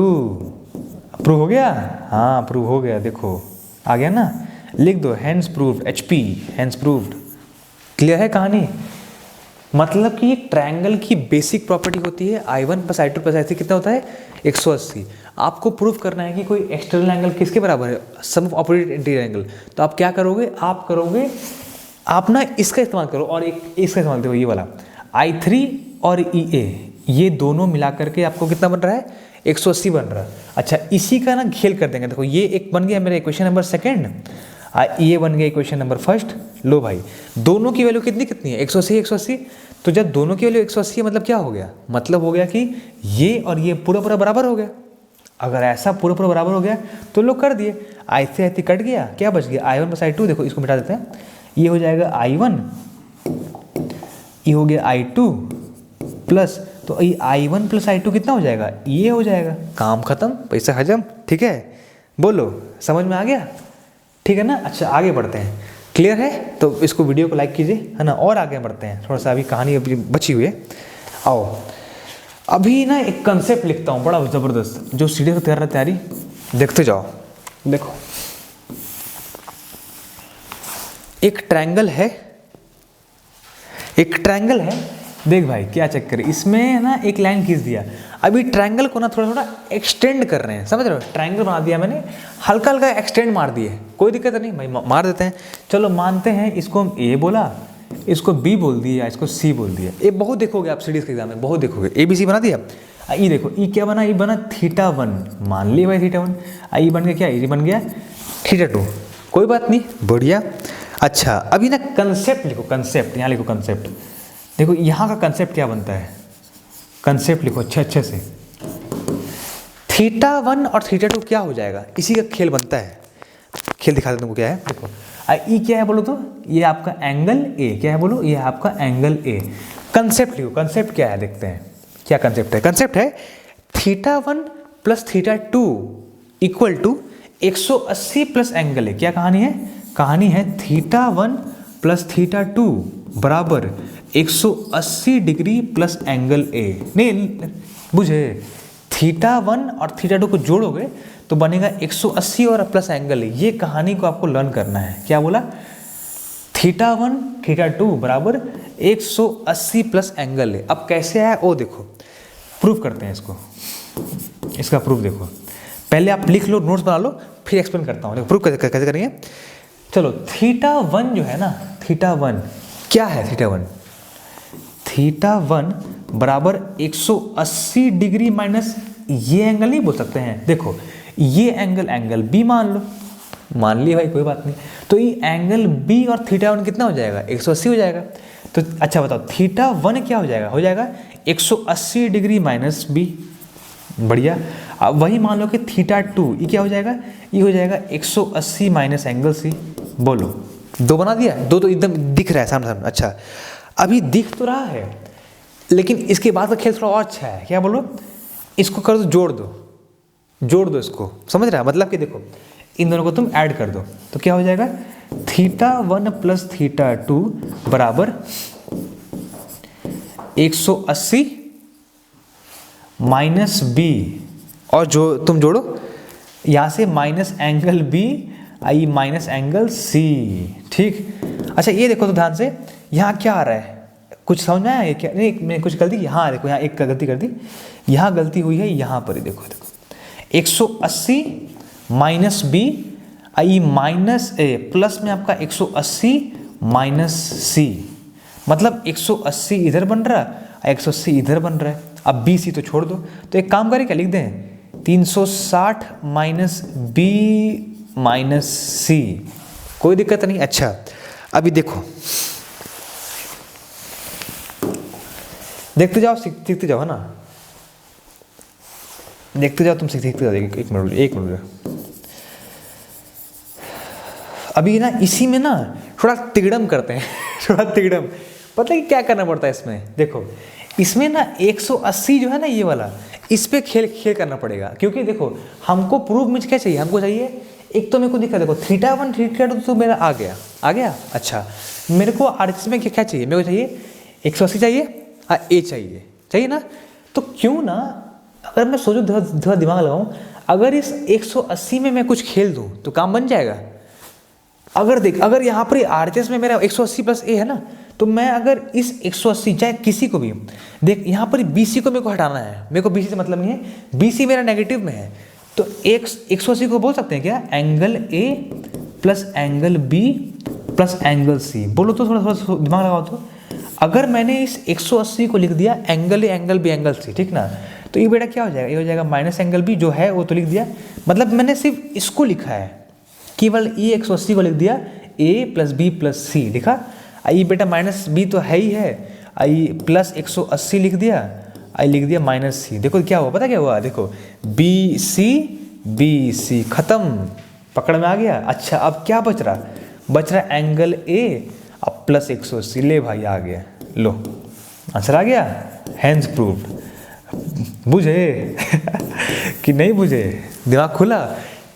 prove हो गया, हाँ प्रूव हो गया, देखो आ गया ना, लिख दो hence proved, HP hence proved. Clear है कहानी। मतलब कि ट्रायंगल की बेसिक प्रॉपर्टी होती है I1 plus I2 plus I3 कितना होता है 180। आपको प्रूव करना है कि कोई एक्सटर्नल एंगल किसके बराबर है, सम ऑफ ऑपोजिट इंटीरियर एंगल। तो आप क्या करोगे, आप ना इसका इस्तेमाल करो और एक इसका इस्तेमाल करो, ये वाला I3 और EA, ये दोनों मिला करके आपको कितना बन रहा है 180 बन रहा है। अच्छा, इसी का ना खेल कर देंगे, देखो ये एक बन गया मेरा इक्वेशन नंबर सेकेंड, ये बन गया इक्वेशन नंबर फर्स्ट। लो भाई, दोनों की वैल्यू कितनी है 180। तो जब दोनों की वैल्यू 180 है, मतलब क्या हो गया, मतलब हो गया कि ये और ये पूरा बराबर हो गया। अगर ऐसा पूरा बराबर हो गया तो लोग कर दिए, I3 कट गया, क्या बच गया I1 प्लस I2, देखो इसको मिटा देते हैं, ये हो जाएगा I1, ये हो गया I2 प्लस, तो ये I1 प्लस I2 कितना हो जाएगा, ये हो जाएगा, काम खत्म, पैसा हजम। ठीक है, बोलो समझ में आ गया, ठीक है ना। अच्छा आगे बढ़ते हैं, क्लियर है तो इसको वीडियो को लाइक कीजिए, है ना, और आगे बढ़ते हैं, थोड़ा सा अभी कहानी अभी बची हुई है। आओ अभी ना एक कंसेप्ट लिखता हूँ बड़ा ज़बरदस्त, जो सीढ़ी कर रहा है तैयारी, देखते जाओ। देखो एक ट्रायंगल है, देख भाई क्या चक्कर है, इसमें ना एक लाइन खींच दिया। अभी ट्रायंगल को ना थोड़ा एक्सटेंड कर रहे हैं, समझ रहे हो, ट्रायंगल बना दिया मैंने, हल्का एक्सटेंड मार दिए, कोई दिक्कत नहीं भाई, मार देते हैं। चलो मानते हैं इसको हम A बोला, इसको B बोल दिया, इसको C बोल दिया। ये बहुत देखोगे आप सीरीज के एग्जाम में, बहुत देखोगे। ABC बना दिया, ई देखो, ई क्या बना, ई बना θ1, मान लिया भाई θ1, ई बन गया क्या, ई बन गया θ2, कोई बात नहीं, बढ़िया। अच्छा अभी ना कंसेप्ट लिखो, कंसेप्ट यहाँ लिखो, कंसेप्ट देखो यहाँ का कंसेप्ट क्या बनता है, कंसेप्ट लिखो अच्छे से। θ1 और θ2 क्या हो जाएगा, इसी का खेल बनता है, खेल दिखा देता हूँ तुमको क्या है। देखो ई क्या है बोलो तो, ये आपका एंगल A, क्या है बोलो, ये आपका एंगल A। कंसेप्ट लिखो, कंसेप्ट क्या है देखते हैं, क्या कंसेप्ट है, कंसेप्ट है θ1 plus θ2 equal to 180 plus angle A। क्या कहानी है, कहानी है θ1 प्लस θ2 बराबर 180 डिग्री प्लस एंगल A। नहीं बुझे, θ1 और θ2 को जोड़ोगे तो बनेगा 180 और प्लस एंगल A। ये कहानी को आपको लर्न करना है, क्या बोला, θ1 θ2 बराबर 180 प्लस एंगल A। अब कैसे आया वो देखो, प्रूफ करते हैं इसको, इसका प्रूफ देखो, पहले आप लिख लो, नोट्स बना लो, फिर एक्सप्लेन करता हूँ। देखो प्रूफ कैसे करेंगे। चलो θ1 जो है ना, θ1 क्या है, θ1 बराबर 180 डिग्री माइनस ये एंगल नहीं बोल सकते हैं, देखो ये एंगल B मान लो, मान लिया भाई कोई बात नहीं। तो ये एंगल B और θ1 कितना हो जाएगा, 180 हो जाएगा। तो अच्छा बताओ θ1 क्या हो जाएगा 180 डिग्री माइनस B, बढ़िया। अब वही मान लो कि θ2 ये क्या हो जाएगा, ये हो जाएगा 180 माइनस एंगल C। बोलो दो बना दिया, दो तो एकदम दिख रहा है सामने। अच्छा अभी दिख तो रहा है, लेकिन इसके बाद का खेल थोड़ा और अच्छा है, क्या बोलो, इसको कर दो, जोड़ दो इसको, समझ रहा है, मतलब कि देखो इन दोनों को तुम ऐड कर दो तो क्या हो जाएगा, θ1 प्लस θ2 बराबर 180 माइनस B और जो तुम जोड़ो यहाँ से minus angle B I minus angle C, ठीक। अच्छा ये देखो तो ध्यान से, यहाँ क्या आ रहा है, कुछ समझ में आया? ये क्या, नहीं मैंने कुछ गलती की, हाँ देखो यहाँ एक का गलती कर दी, यहाँ गलती हुई है, यहाँ पर ही देखो 180 minus B I minus A plus में आपका 180 माइनस सी, मतलब 180 इधर बन रहा है, 180 इधर बन रहा है। अब बी सी तो छोड़ दो, तो एक काम करें क्या, लिख दें 360 माइनस बी माइनस सी, कोई दिक्कत नहीं। अच्छा अभी देखो, देखते जाओ, सीखते जाओ, है ना, देखते जाओ, तुम सीखते जाओ। एक मिनट अभी ना इसी में ना थोड़ा तिगड़म करते हैं थोड़ा तिगड़म, पता है क्या करना पड़ता है इसमें? देखो इसमें ना 180 जो है ना ये वाला, इस पे खेल करना पड़ेगा, क्योंकि देखो हमको प्रूफ में क्या चाहिए, हमको चाहिए एक तो मेरे को दिखा, देखो θ1 θ2 तो मेरा आ गया। अच्छा मेरे को आरएचएस में क्या चाहिए, मेरे को चाहिए 180 चाहिए, ए चाहिए ना। तो क्यों ना, अगर मैं सोचूं थोड़ा दिमाग लगाऊं, अगर इस 180 में मैं कुछ खेल दूं तो काम बन जाएगा। अगर देख, अगर यहाँ पर आरएचएस में मेरा 180 प्लस ए है ना, तो मैं अगर इस 180 चाहे किसी को भी देख, यहाँ पर बीसी को मेरे को हटाना है, मेरे को बीसी से मतलब नहीं है, बीसी मेरा नेगेटिव में है, तो 180 को बोल सकते हैं क्या, angle A plus angle B plus angle C. बोलो तो थोड़ा दिमाग लगाओ तो, अगर मैंने इस 180 को लिख दिया angle A angle B angle C, ठीक ना, तो ये बेटा क्या हो जाएगा, ये हो जाएगा माइनस एंगल बी, जो है वो तो लिख दिया, मतलब मैंने सिर्फ इसको लिखा है, केवल ये 180 को लिख दिया, ए प्लस बी प्लस सी लिखा, आई बेटा माइनस बी तो है ही है, आई प्लस 180 लिख दिया, आई लिख दिया माइनस सी। देखो क्या हुआ, पता क्या हुआ, देखो बी सी खत्म, पकड़ में आ गया। अच्छा अब क्या बच रहा एंगल ए अब प्लस 180, ले भाई आ गया, लो आंसर आ गया, हैंड्स प्रूव्ड। बुझे कि नहीं बुझे, दिमाग खुला।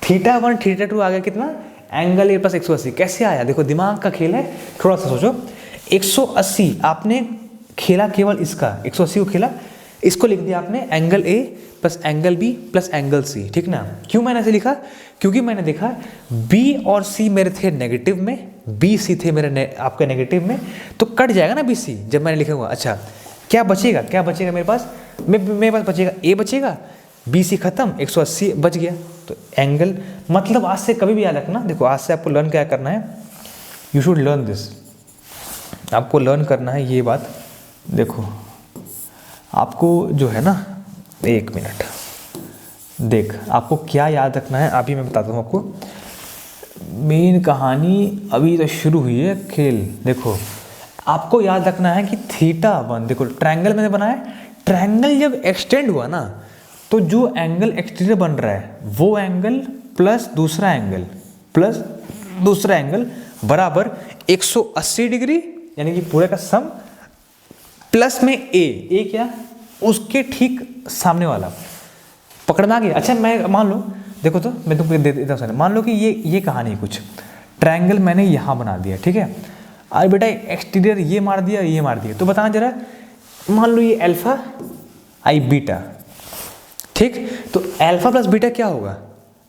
θ1 θ2 आ गया कितना, एंगल ए प्लस 180, कैसे आया, देखो दिमाग का खेल है, थोड़ा सा सोचो। 180 आपने खेला, केवल इसका 180 को खेला, इसको लिख दिया आपने angle A plus angle B plus angle C, ठीक ना। क्यों मैंने ऐसे लिखा, क्योंकि मैंने देखा बी और सी मेरे थे नेगेटिव में, बी सी थे मेरे आपके नेगेटिव में, तो कट जाएगा ना बी सी जब मैंने लिखा हुआ। अच्छा क्या बचेगा मेरे पास, मेरे पास बचेगा ए बचेगा, बी सी खत्म, 180 बच गया, तो एंगल, मतलब आज से कभी भी याद रखना, देखो आज से आपको लर्न क्या करना है, यू शुड लर्न दिस, आपको लर्न करना है ये बात। देखो आपको जो है ना, एक मिनट देख, आपको क्या याद रखना है अभी मैं बताता हूँ आपको। मेन कहानी अभी तो शुरू हुई है, खेल। देखो आपको याद रखना है कि θ1, देखो ट्रायंगल मैंने बनाया, ट्रायंगल जब एक्सटेंड हुआ ना, तो जो एंगल एक्सटीरियर बन रहा है वो एंगल प्लस दूसरा एंगल बराबर 180 डिग्री, यानी कि पूरे का सम, प्लस में ए क्या, उसके ठीक सामने वाला, पकड़ में आ गया। अच्छा मैं मान लो, देखो तो मैं तुमको दे देता हूँ, मान लो कि ये कहानी है कुछ, ट्रायंगल मैंने यहाँ बना दिया, ठीक है, और बेटा एक्सटीरियर ये मार दिया, तो बताना जरा, मान लो ये अल्फा आई बीटा, ठीक, तो अल्फा प्लस बीटा क्या होगा,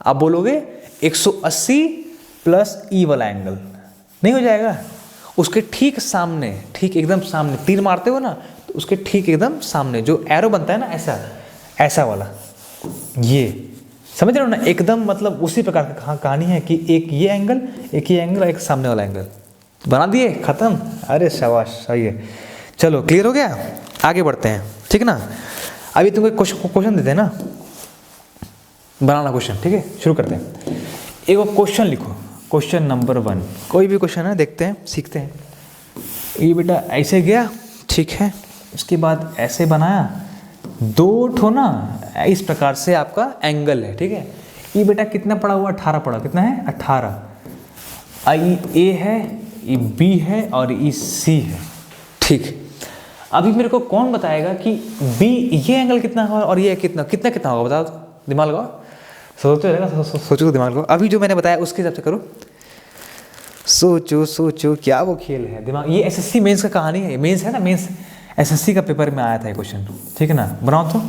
आप बोलोगे 180 प्लस ई वाला एंगल, नहीं हो जाएगा, उसके ठीक सामने, ठीक एकदम सामने, तीर मारते हो ना, तो उसके ठीक एकदम सामने जो एरो बनता है ना, ऐसा वाला, ये समझ रहे हो ना, एकदम मतलब उसी प्रकार की कहानी है कि एक ये एंगल और एक सामने वाला एंगल बना दिए, खत्म। अरे शाबाश, सही है, चलो क्लियर हो गया, आगे बढ़ते हैं, ठीक ना। अभी तुमको क्वेश्चन देते हैं ना, बनाना क्वेश्चन, ठीक है, शुरू करते हैं। एक क्वेश्चन लिखो, क्वेश्चन नंबर 1, कोई भी क्वेश्चन है, देखते हैं, सीखते हैं। ये बेटा ऐसे गया, ठीक है, उसके बाद ऐसे बनाया, दो ठो ना इस प्रकार से आपका एंगल है, ठीक है। ये बेटा कितना पड़ा हुआ, 18 पड़ा, कितना है 18, आई ए है, ये बी है और ये सी है, ठीक। अभी मेरे को कौन बताएगा कि बी ये एंगल कितना होगा और ये कितना होगा, बताओ, दिमाग लगाओ, सोचो दिमाग लगाओ। अभी जो मैंने बताया उसके हिसाब से करो, सोचो क्या वो खेल है, दिमाग। ये एसएससी मेंस का कहानी है, मेंस है ना, मेंस एसएससी का पेपर में आया था ये क्वेश्चन, ठीक है ना, बनाओ तो।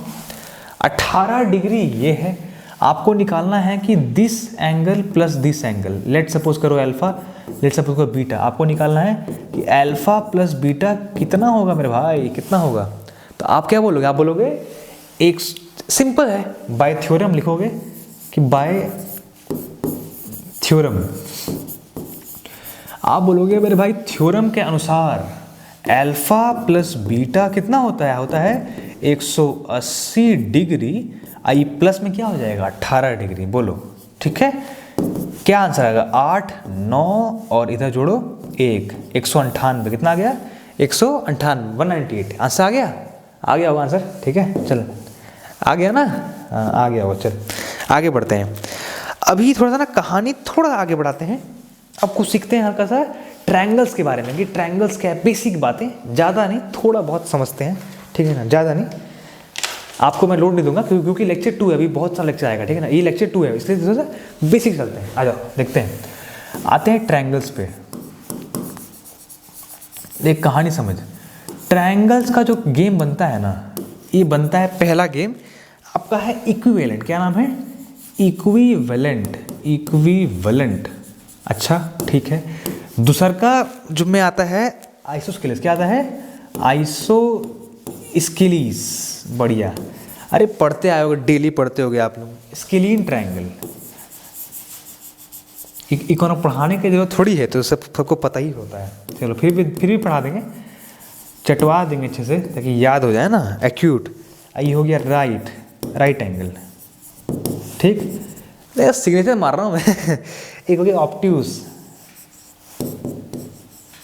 18 डिग्री ये है। आपको निकालना है कि this angle plus this angle, let suppose करो अल्फा, लेट सपोज करो बीटा। आपको निकालना है कि अल्फा प्लस बीटा कितना होगा मेरे भाई, कितना होगा। तो आप क्या बोलोगे, आप बोलोगे एक सिंपल है, बाय थ्योरम लिखोगे कि बाय थ्योरम, आप बोलोगे मेरे भाई थ्योरम के अनुसार अल्फा प्लस बीटा कितना होता है 180 डिग्री, आई प्लस में क्या हो जाएगा 18 डिग्री। बोलो ठीक है, क्या आंसर आएगा 8, 9 और इधर जोड़ो 1, 198 कितना आ गया 198, 198 आंसर आ गया होगा आंसर। ठीक है चलो आ गया ना, आ गया होगा। चल आगे बढ़ते हैं। अभी थोड़ा सा ना कहानी थोड़ा आगे बढ़ाते हैं, अब कुछ सीखते हैं हल्का सा ट्रायंगल्स के बारे में कि ट्रायंगल्स क्या है, बेसिक बातें, ज़्यादा नहीं थोड़ा बहुत समझते हैं, ठीक है ना, ज़्यादा नहीं। आपको मैं लोड नहीं दूंगा क्योंकि लेक्चर 2 है, अभी बहुत सारा लेक्चर आएगा, ठीक है ना, ये लेक्चर 2 है, इसलिए थोड़ा सा बेसिक चलते हैं। आ जाओ देखते हैं, आते हैं ट्रायंगल्स पे। एक कहानी समझ, ट्रायंगल्स का जो गेम बनता है ना, ये बनता है पहला गेम आपका है इक्विवेलेंट। क्या नाम है, इक्विवेलेंट। अच्छा ठीक है। दूसरा का जो में आता है आइसोस्केलेस। क्या आता है, आइसोस्केलिस। बढ़िया, अरे पढ़ते आए होगे, डेली पढ़ते होगे आप लोग। स्केलीन ट्रायंगल, इकोनो पढ़ाने की जरूरत थोड़ी है, तो सबको पता ही होता है। चलो फिर भी पढ़ा देंगे, चटवा देंगे अच्छे से ताकि याद हो जाए ना, एक्यूट। ये हो गया राइट एंगल, ठीक। सिग्नेचर मार रहा हूँ मैं एक हो गया ऑब्ट्यूज।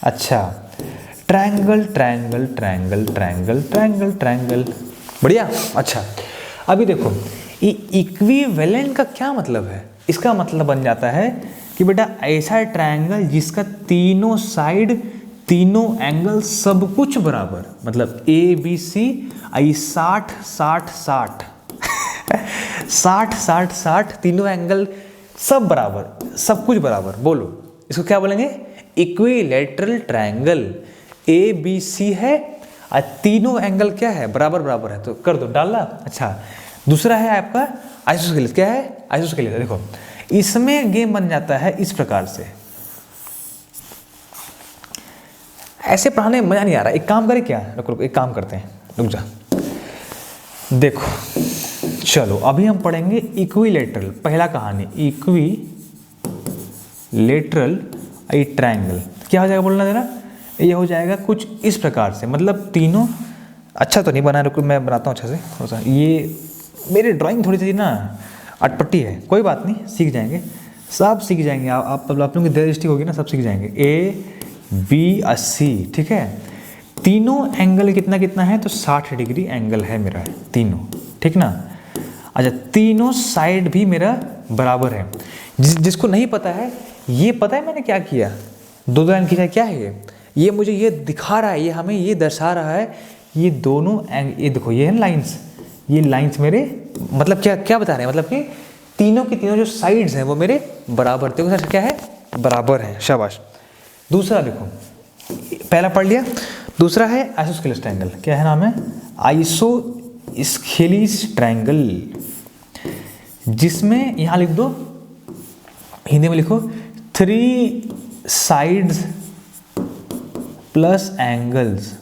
अच्छा, ट्रायंगल, बढ़िया। अच्छा अभी देखो, ये इक्विवेलेंट का क्या मतलब है, इसका मतलब बन जाता है कि बेटा ऐसा ट्रायंगल जिसका तीनों साइड, तीनों एंगल सब कुछ बराबर, मतलब ए बी सी, आई 60 तीनों एंगल सब बराबर, सब कुछ बराबर। बोलो इसको क्या बोलेंगे, equilateral triangle. A B C है और तीनों एंगल क्या है, बराबर है, तो कर दो, डालना। अच्छा दूसरा है आपका आइसोस्केलिस। क्या है, आइसोस्केलिस। देखो इसमें गेम बन जाता है इस प्रकार से, ऐसे पढ़ाने में मजा नहीं आ रहा। एक काम करें क्या, रुको एक काम करते हैं, रुक जा। देखो चलो अभी हम पढ़ेंगे इक्विलैटरल, पहला कहानी इक्विलैटरल ट्रायंगल। क्या हो जाएगा बोलना देना, ये हो जाएगा कुछ इस प्रकार से, मतलब तीनों। अच्छा तो नहीं बना, रुको मैं बनाता हूँ अच्छा से थोड़ा सा। ये मेरी ड्राइंग थोड़ी सी ना अटपटी है, कोई बात नहीं, सीख जाएंगे, सब सीख जाएंगे। आप लोगों की दृष्टि होगी ना, सब सीख जाएंगे। ए बी और सी, ठीक है। तीनों एंगल कितना है, तो 60 डिग्री एंगल है मेरा, तीनों, ठीक ना। अच्छा तीनों साइड भी मेरा बराबर है। जिसको नहीं पता है, ये पता है मैंने क्या किया, दो लाइन खींचा। क्या है ये मुझे ये दिखा रहा है, ये हमें ये दर्शा रहा है, ये दोनों ये देखो, ये है लाइंस, ये लाइंस मेरे मतलब क्या बता रहे हैं, मतलब कि तीनों की तीनों जो साइड्स हैं वो मेरे बराबर थे। सर क्या है, बराबर है, शाबाश। दूसरा देखो, पहला पढ़ लिया, दूसरा है आइसोस्केलिस ट्रायंगल। क्या है नाम है, आइसोस्केलिस ट्रायंगल, जिसमें यहां लिख दो, हिंदी में लिखो, 3 sides plus angles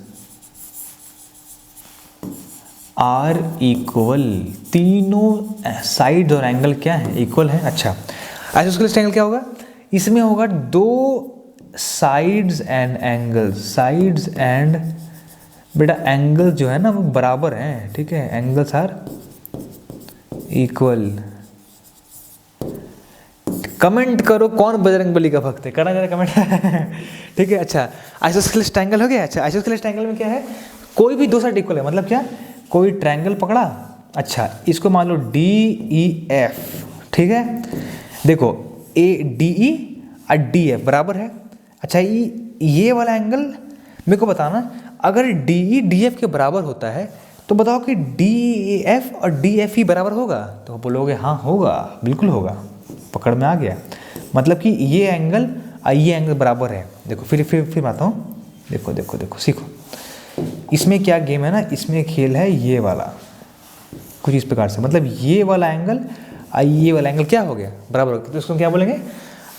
are equal. तीनों साइड और एंगल क्या है, इक्वल है। अच्छा आइसोस्केलिस ट्रायंगल क्या होगा, इसमें होगा 2 sides and angles, sides and बेटा एंगल जो है ना वो बराबर हैं, ठीक है, एंगल्स आर इक्वल। कमेंट करो कौन बजरंगबली का भक्त है, करना जरा कमेंट ठीक है। अच्छा आइसोस्केलिस ट्रायंगल हो गया। अच्छा आइसोस्केलिस ट्रायंगल में क्या है, कोई भी 2 साइड इक्वल है, मतलब क्या, कोई ट्रायंगल पकड़ा। अच्छा इसको मान लो DEF, ठीक है। देखो ADE और DF बराबर है। अच्छा ये वाला एंगल मेरे को बताना, अगर DE DF के बराबर होता है तो बताओ कि DEF और DFE बराबर होगा, तो बोलोगे हाँ होगा, बिल्कुल होगा, पकड़ में आ गया। मतलब कि ये एंगल और ये एंगल बराबर है। देखो फिर आता हूँ, देखो सीखो। इसमें क्या गेम है ना, इसमें खेल है ये वाला, कुछ इस प्रकार से, मतलब ये वाला एंगल ये वाला एंगल क्या हो गया, बराबर हो गया, तो इसको क्या बोलेंगे,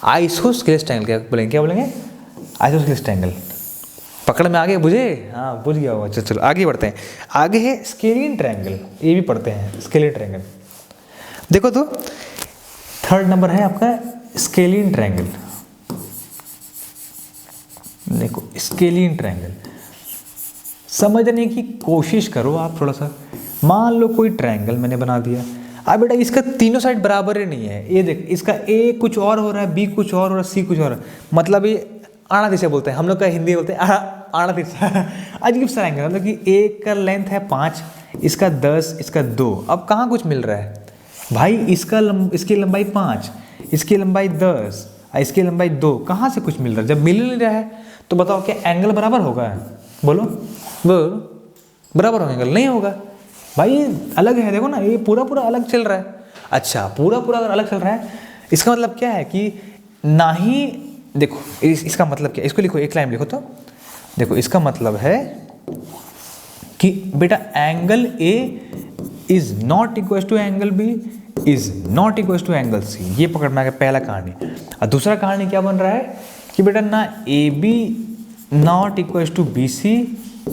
आइसोस्केलेस ट्रायंगल। क्या बोलेंगे, क्या बोलेंगे, आइसोस्केलेस ट्रायंगल। पकड़ में आगे बुझे, हाँ बुझ गया होगा। चलो आगे बढ़ते हैं। आगे है स्केलिन ट्रायंगल, ये भी पढ़ते हैं स्केलिन ट्रायंगल। देखो तो थर्ड नंबर है आपका स्केलिन ट्रायंगल। देखो स्केलिन ट्रायंगल समझने की कोशिश करो आप थोड़ा सा। मान लो कोई ट्रायंगल मैंने बना दिया, अब बेटा इसका तीनों साइड बराबर ही नहीं है। ये देख, इसका ए कुछ और हो रहा है, बी कुछ और हो रहा है, सी कुछ और, मतलब ये आड़ा तिरछा बोलते हैं हम लोग का, हिंदी बोलते हैं आड़ा तिरछा। अजीब सा एंगल, मतलब कि एक का लेंथ है 5, इसका 10, इसका 2। अब कहाँ कुछ मिल रहा है भाई, इसकी लंबाई 5, इसकी लंबाई 10, इसकी लंबाई 2, कहाँ से कुछ मिल रहा है? जब मिल नहीं रहा है तो बताओ क्या एंगल बराबर होगा? बोलो बराबर होगा एंगल? नहीं होगा भाई, अलग है। देखो ना, ये पूरा पूरा अलग चल रहा है। अच्छा, पूरा पूरा अगर अलग चल रहा है, इसका मतलब क्या है कि ना ही, देखो इसका मतलब क्या, इसको लिखो, एक लाइन लिखो तो। देखो इसका मतलब है कि बेटा angle A is not equal to angle B is not equal to angle C. ये पकड़ना है पहला कहानी। और दूसरा कहानी क्या बन रहा है कि बेटा ना A B not equal to B C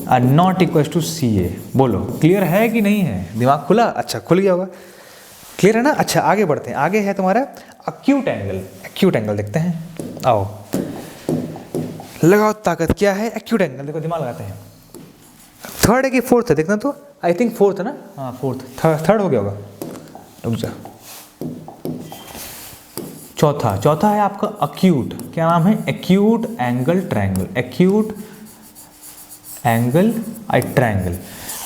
और not equal to C A. बोलो क्लियर है कि नहीं है? दिमाग खुला? अच्छा खुल गया होगा, क्लियर है ना? अच्छा आगे बढ़ते हैं। आगे है तुम्हारा एक्यूट एंगल। एक्यूट एंगल देखते हैं, आओ लगाओ ताकत। क्या है एक्यूट एंगल? देखो दिमाग लगाते हैं। थर्ड है कि फोर्थ है? देखना तो, आई थिंक फोर्थ है ना, हाँ फोर्थ, थर्ड हो गया होगा, रुक जा। चौथा है आपका एक्यूट। क्या नाम है? Acute angle triangle. Acute angle triangle.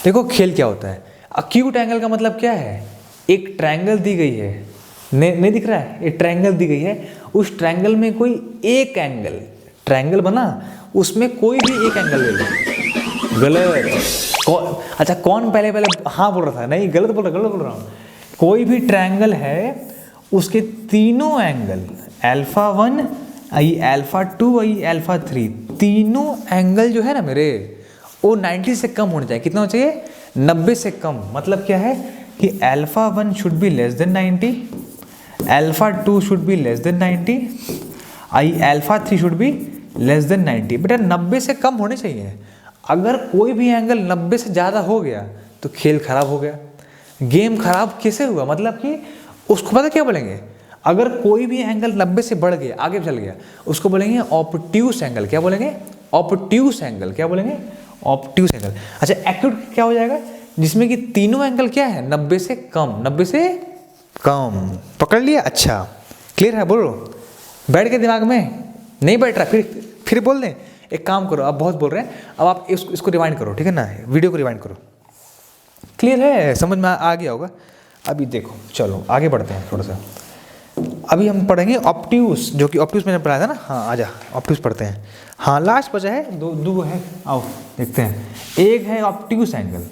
देखो खेल क्या होता है, एक्यूट एंगल का मतलब क्या है, एक ट्रायंगल दी गई है, नहीं दिख रहा है, एक ट्रायंगल दी गई है, उस ट्रायंगल में कोई एक एंगल, ट्रायंगल बना उसमें कोई भी एक एंगल ले लो। गलत। अच्छा कौन पहले हाँ बोल रहा था? नहीं, गलत बोल रहा हूँ। कोई भी ट्रायंगल है, उसके तीनों एंगल α1 α2 α3, तीनों एंगल जो है ना मेरे, वो 90 से कम होने चाहिए। कितना होना चाहिए? 90 से कम। मतलब क्या है कि α1 should be less than 90, α2 should be less than 90, α3 should be less than 90। बेटा 90 से कम होने चाहिए। अगर कोई भी एंगल 90 से ज़्यादा हो गया तो खेल खराब हो गया। गेम खराब कैसे हुआ? मतलब कि उसको पता क्या बोलेंगे, अगर कोई भी एंगल 90 से बढ़ गया, आगे चल गया, उसको बोलेंगे ऑब्ट्यूस एंगल। क्या बोलेंगे? Obtuse angle. क्या बोलेंगे? Obtuse angle. अच्छा एक्यूट क्या हो जाएगा? जिसमें कि तीनों एंगल क्या है? 90 से कम। 90 से कम। पकड़ लिया? अच्छा क्लियर है? बोलो, बैठ के दिमाग में नहीं बैठ रहा, फिर बोल दें। एक काम करो, आप बहुत बोल रहे हैं, अब आप इसको रिवाइंड करो, ठीक है ना, वीडियो को रिवाइंड करो। क्लियर है? समझ में आ गया होगा। अभी देखो, चलो आगे बढ़ते हैं थोड़ा सा। अभी हम पढ़ेंगे ऑब्ट्यूस, जो कि ऑब्ट्यूस मैंने पढ़ाया था ना। हाँ आजा, ऑब्ट्यूस पढ़ते हैं। हाँ लास्ट बचा है, दो है, आओ देखते हैं। एक है obtuse angle,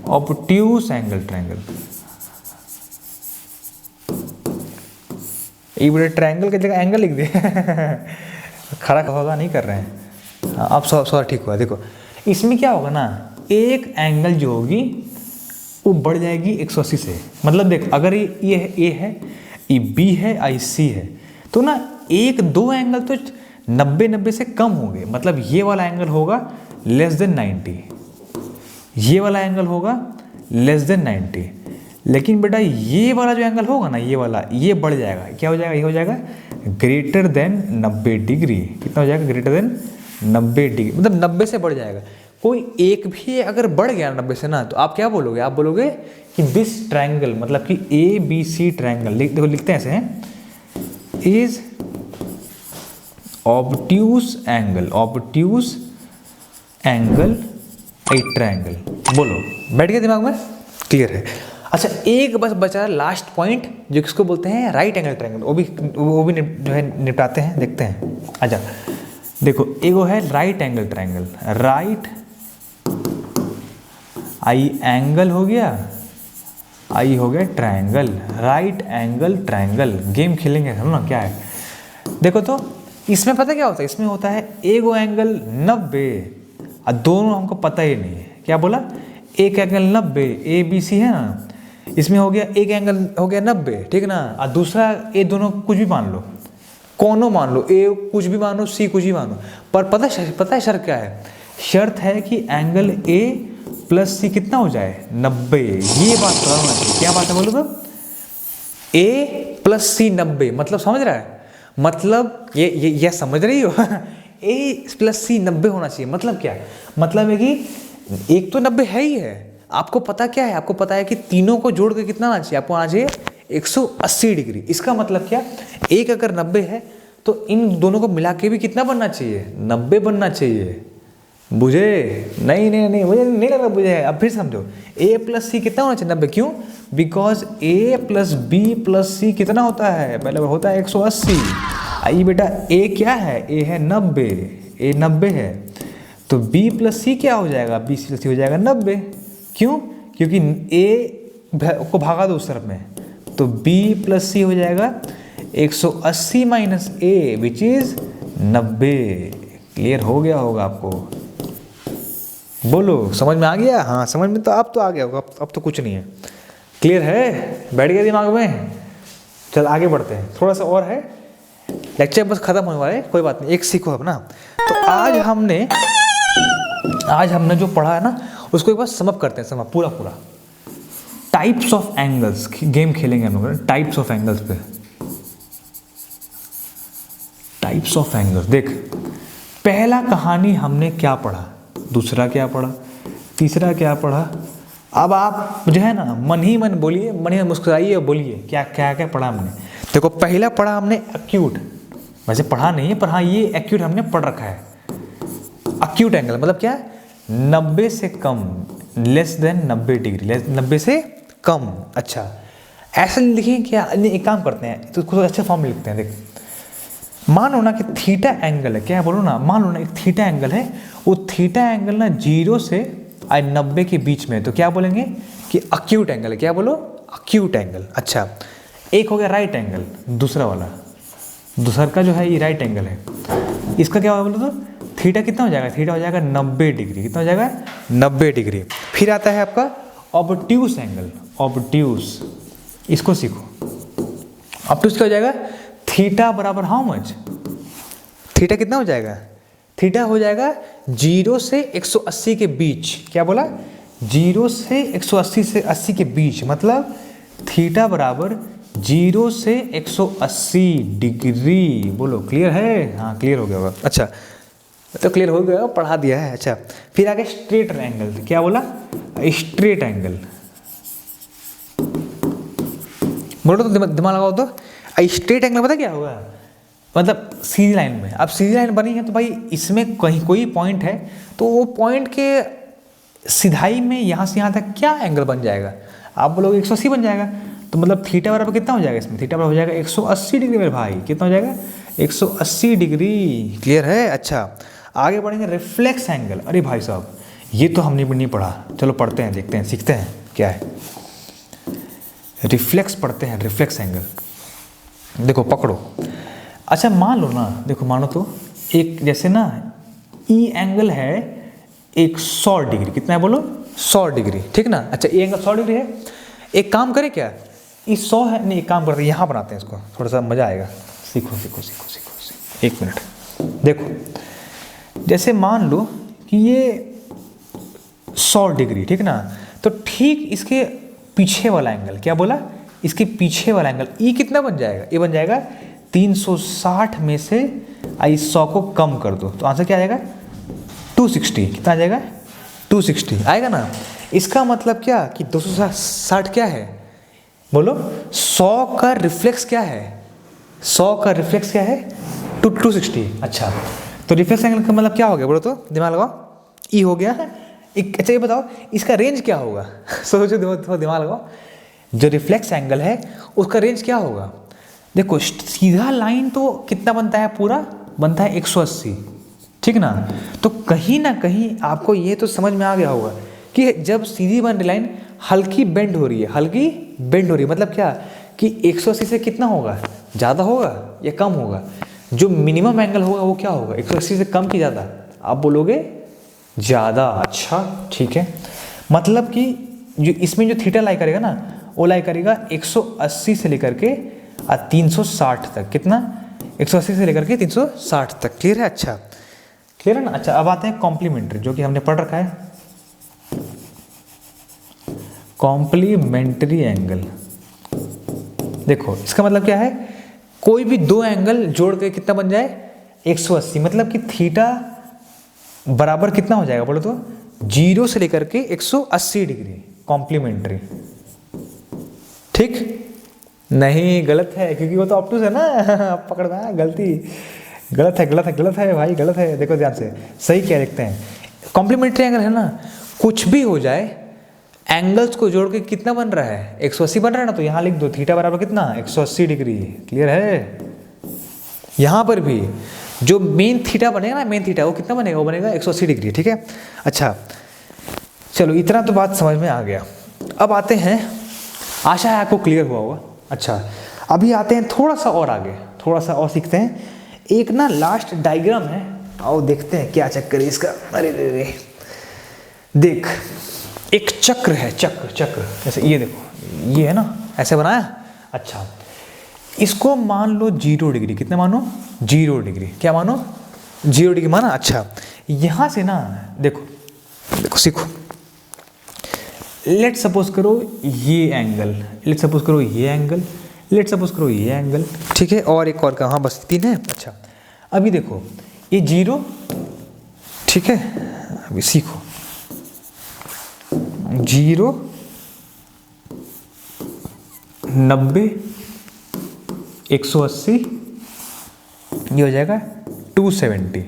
obtuse angle triangle. ये बड़े ट्रायंगल की जगह एंगल लिख दिया। खड़ा होगा नहीं कर रहे हैं। हाँ अब सॉरी ठीक हुआ। देखो इसमें क्या होगा ना, एक एंगल जो होगी वो बढ़ जाएगी 180 से। मतलब देख, अगर ये ए है, ये बी है, आई सी है, तो ना एक दो एंगल तो 90 से कम होंगे। मतलब ये वाला एंगल होगा लेस देन 90, ये वाला एंगल होगा लेस देन 90। लेकिन बेटा ये वाला जो एंगल होगा ना, ये वाला, ये बढ़ जाएगा। क्या हो जाएगा? ये हो जाएगा ग्रेटर देन 90 डिग्री। कितना हो जाएगा? ग्रेटर देन 90 डिग्री, मतलब 90 से बढ़ जाएगा। कोई एक भी अगर बढ़ गया 90 से ना, तो आप क्या बोलोगे? आप बोलोगे कि दिस ट्रायंगल, मतलब कि ए बी सी ट्रायंगल, देखो लिखते हैं ऐसे हैं, is obtuse angle, obtuse angle A triangle. बोलो, बैठ गया दिमाग में? क्लियर है? अच्छा एक बस बचा लास्ट पॉइंट, जो किसको बोलते हैं? Right angle triangle. वो भी जो है निपटाते हैं, देखते हैं। अच्छा देखो, एगो है right angle triangle. Right I angle हो गया, आई हो गया triangle, right angle triangle. Game खेलेंगे हम ना, क्या है? देखो तो इसमें पता क्या होता है? इसमें होता है एगो एंगल 90 और दोनों हमको पता ही नहीं है। क्या बोला? एक एंगल 90, ए बी सी है ना, इसमें हो गया एक एंगल हो गया 90, ठीक ना, और दूसरा ये दोनों कुछ भी मान लो, कोनो मान लो, ए कुछ भी मानो, सी कुछ भी मानो, पर पता है शर्त क्या है? शर्त है कि एंगल ए प्लस सी कितना हो जाए 90। ये बात पता होना चाहिए। क्या बात है बोलो तो? ए प्लस सी 90, मतलब समझ रहा है? मतलब ये समझ रही हो? ए प्लस सी 90 होना चाहिए। मतलब क्या है? मतलब है कि एक तो 90 है ही है, आपको पता क्या है? आपको पता है कि तीनों को जोड़ के कितना आना चाहिए? आपको आना चाहिए 180 डिग्री। इसका मतलब क्या? एक अगर 90 है तो इन दोनों को मिला के भी कितना बनना चाहिए? 90 बनना चाहिए। बुझे? नहीं मुझे नहीं लग रहा बुझे। अब फिर समझो, ए प्लस सी कितना होना चाहिए? 90। क्यों? Because A plus B plus C कितना होता है? पहले होता है 180। आई बेटा, ए क्या है? ए है 90, ए 90 है, तो बी प्लस सी क्या हो जाएगा? बी प्लस सी हो जाएगा 90। क्यों? क्योंकि ए को भागा दो उस तरफ में, तो बी प्लस सी हो जाएगा 180 minus A which is 90। Clear हो गया होगा आपको? बोलो, समझ में आ गया? हाँ समझ में तो अब तो आ गया होगा, अब तो कुछ नहीं है। क्लियर है? बैठ गया दिमाग में? चल आगे बढ़ते हैं, थोड़ा सा और है, लेक्चर बस खत्म होने वाला है, कोई बात नहीं, एक सीखो अब ना। तो आज हमने जो पढ़ा है ना, उसको एक बार समअप करते हैं, पूरा टाइप्स ऑफ एंगल्स गेम खेलेंगे हम लोग, टाइप्स ऑफ एंगल्स पे। टाइप्स ऑफ एंगल्स देख, पहला कहानी हमने क्या पढ़ा, दूसरा क्या पढ़ा, तीसरा क्या पढ़ा। अब आप जो है ना मन ही मन बोलिए, मन ही मन मुस्कुराइए और बोलिए क्या क्या क्या पढ़ा हमने। देखो, पहला पढ़ा हमने एक्यूट, वैसे पढ़ा नहीं है पर हाँ ये एक्यूट हमने पढ़ रखा है। एक्यूट एंगल मतलब क्या? 90 से कम, लेस देन 90 डिग्री, 90 से कम। अच्छा, ऐसा लिखिए क्या? एक काम करते हैं, तो कुछ अच्छे फॉर्म में लिखते हैं। देख, मान लो ना कि थीटा एंगल है, क्या बोलो ना, मान लो ना एक थीटा एंगल है, वो थीटा एंगल ना 0 से 90 के बीच में, तो क्या बोलेंगे कि एक्यूट एंगल है। क्या बोलो? Acute angle. अच्छा, एक हो गया राइट एंगल, दूसरा का जो है ये राइट एंगल है, इसका क्या होगा बोलो तो? थीटा कितना हो जाएगा? थीटा हो जाएगा 90 डिग्री। कितना हो जाएगा? 90 डिग्री। फिर आता है आपका ऑब्ट्यूस एंगल, ऑब्ट्यूस, इसको सीखो। ऑब्ट्यूस क्या हो जाएगा? थीटा बराबर हाउ मच? थीटा कितना हो जाएगा? थीटा हो जाएगा 0 से 180 के बीच। क्या बोला? 0 से 180 से 80 के बीच, मतलब थीटा बराबर 0 से 180 डिग्री। बोलो, क्लियर है? हाँ क्लियर हो गया होगा। अच्छा, तो क्लियर हो गया, पढ़ा दिया है। अच्छा, फिर आगे स्ट्रेट एंगल। क्या बोला? Straight angle. बोलो तो दिमाग लगाओ तो। स्ट्रेट एंगल पता क्या होगा? मतलब सीधी लाइन में, अब सीधी लाइन बनी है तो भाई इसमें कहीं कोई पॉइंट है, तो वो पॉइंट के सिधाई में यहाँ से यहाँ तक क्या एंगल बन जाएगा? आप बोलोगे 180 बन जाएगा, तो मतलब थीटा बराबर कितना हो जाएगा इसमें? थीटा बराबर हो जाएगा 180 डिग्री मेरे भाई। कितना हो जाएगा? 180 डिग्री। क्लियर है? अच्छा, आगे बढ़ेंगे रिफ्लेक्स एंगल। अरे भाई साहब, ये तो हमने नहीं पढ़ा, चलो पढ़ते हैं, देखते हैं, सीखते हैं क्या है। रिफ्लेक्स पढ़ते हैं, रिफ्लेक्स एंगल। देखो पकड़ो। अच्छा, मान लो ना, देखो मानो तो एक जैसे ना ई एंगल है 100 डिग्री। कितना है बोलो? 100 डिग्री, ठीक ना। अच्छा, ये एंगल 100 डिग्री है। एक काम करें क्या, ये 100 है, नहीं एक काम करते हैं, यहाँ बनाते हैं इसको, थोड़ा सा मज़ा आएगा। सीखो सीखो सीखो सीखो, एक मिनट। देखो, जैसे मान लो कि ये 100 डिग्री, ठीक ना, तो ठीक इसके पीछे वाला एंगल, क्या बोला? इसके पीछे वाला एंगल ई कितना बन जाएगा? ये बन जाएगा 360 में से 100 को कम कर दो, तो आंसर क्या आ जाएगा? 260। कितना आ जाएगा? 260 आएगा ना। इसका मतलब क्या कि 260 क्या है? बोलो, 100 का रिफ्लेक्स क्या है? 100 का रिफ्लेक्स क्या है? 260। अच्छा, तो रिफ्लेक्स एंगल का मतलब क्या हो गया बोलो तो? दिमाग लगाओ। ई हो गया। अच्छा, ये बताओ इसका रेंज क्या होगा? सोचो, दिमाग लगाओ। जो रिफ्लेक्स एंगल है उसका रेंज क्या होगा? देखो, सीधा लाइन तो कितना बनता है? पूरा बनता है 180, ठीक ना। तो कहीं ना कहीं आपको ये तो समझ में आ गया होगा कि जब सीधी बन रही लाइन हल्की बेंड हो रही है, हल्की बेंड हो रही है, मतलब क्या कि 180 से कितना होगा? ज़्यादा होगा या कम होगा? जो मिनिमम एंगल होगा वो क्या होगा? 180 से कम की ज़्यादा? आप बोलोगे ज़्यादा। अच्छा ठीक है, मतलब कि जो इसमें जो थीटा लाई करेगा ना, वो लाई करेगा 180 से लेकर के 360 तक। कितना? 180 से लेकर के 360 तक। क्लियर है? अच्छा, क्लियर है ना? अच्छा, अब आते हैं कॉम्प्लीमेंट्री, जो कि हमने पढ़ रखा है। कॉम्प्लीमेंट्री एंगल, देखो इसका मतलब क्या है, कोई भी दो एंगल जोड़ के कितना बन जाए? 180। मतलब कि थीटा बराबर कितना हो जाएगा बोलो तो? 0 से लेकर के 180 डिग्री। कॉम्प्लीमेंट्री, ठीक? नहीं, गलत है, क्योंकि वो तो ऑब्टूज है ना। पकड़ में आया, गलती, गलत है, गलत है, गलत है भाई, गलत है। देखो ध्यान से, सही क्या लिखते हैं? कॉम्प्लीमेंट्री एंगल है ना, कुछ भी हो जाए, एंगल्स को जोड़ के कितना बन रहा है? 180 बन रहा है ना, तो यहाँ लिख दो थीटा बराबर कितना? 180 डिग्री। क्लियर है? यहाँ पर भी जो मेन थीटा बनेगा ना, मेन थीटा, वो कितना बनेगा? वो बनेगा 180 डिग्री। ठीक है? अच्छा, चलो इतना तो बात समझ में आ गया। अब आते हैं, आशा है आपको क्लियर हुआ होगा। अच्छा, अभी आते हैं थोड़ा सा और आगे, थोड़ा सा और सीखते हैं। एक ना लास्ट डायग्राम है, आओ देखते हैं क्या चक्कर है इसका। अरे रे रे, देख, एक चक्र है, चक्र जैसे ये देखो, ये है ना, ऐसे बनाया। अच्छा, इसको मान लो 0 डिग्री। कितने मानो? 0 डिग्री। क्या मानो? 0 डिग्री माना। अच्छा, यहाँ से ना देखो, देखो सीखो। लेट सपोज करो ये एंगल, लेट सपोज करो ये एंगल, लेट सपोज करो ये एंगल। ठीक है? और एक और का, हाँ बस 3 है। अच्छा, अभी देखो ये 0, ठीक है? अभी सीखो, 0, 90, 180, ये हो जाएगा 270।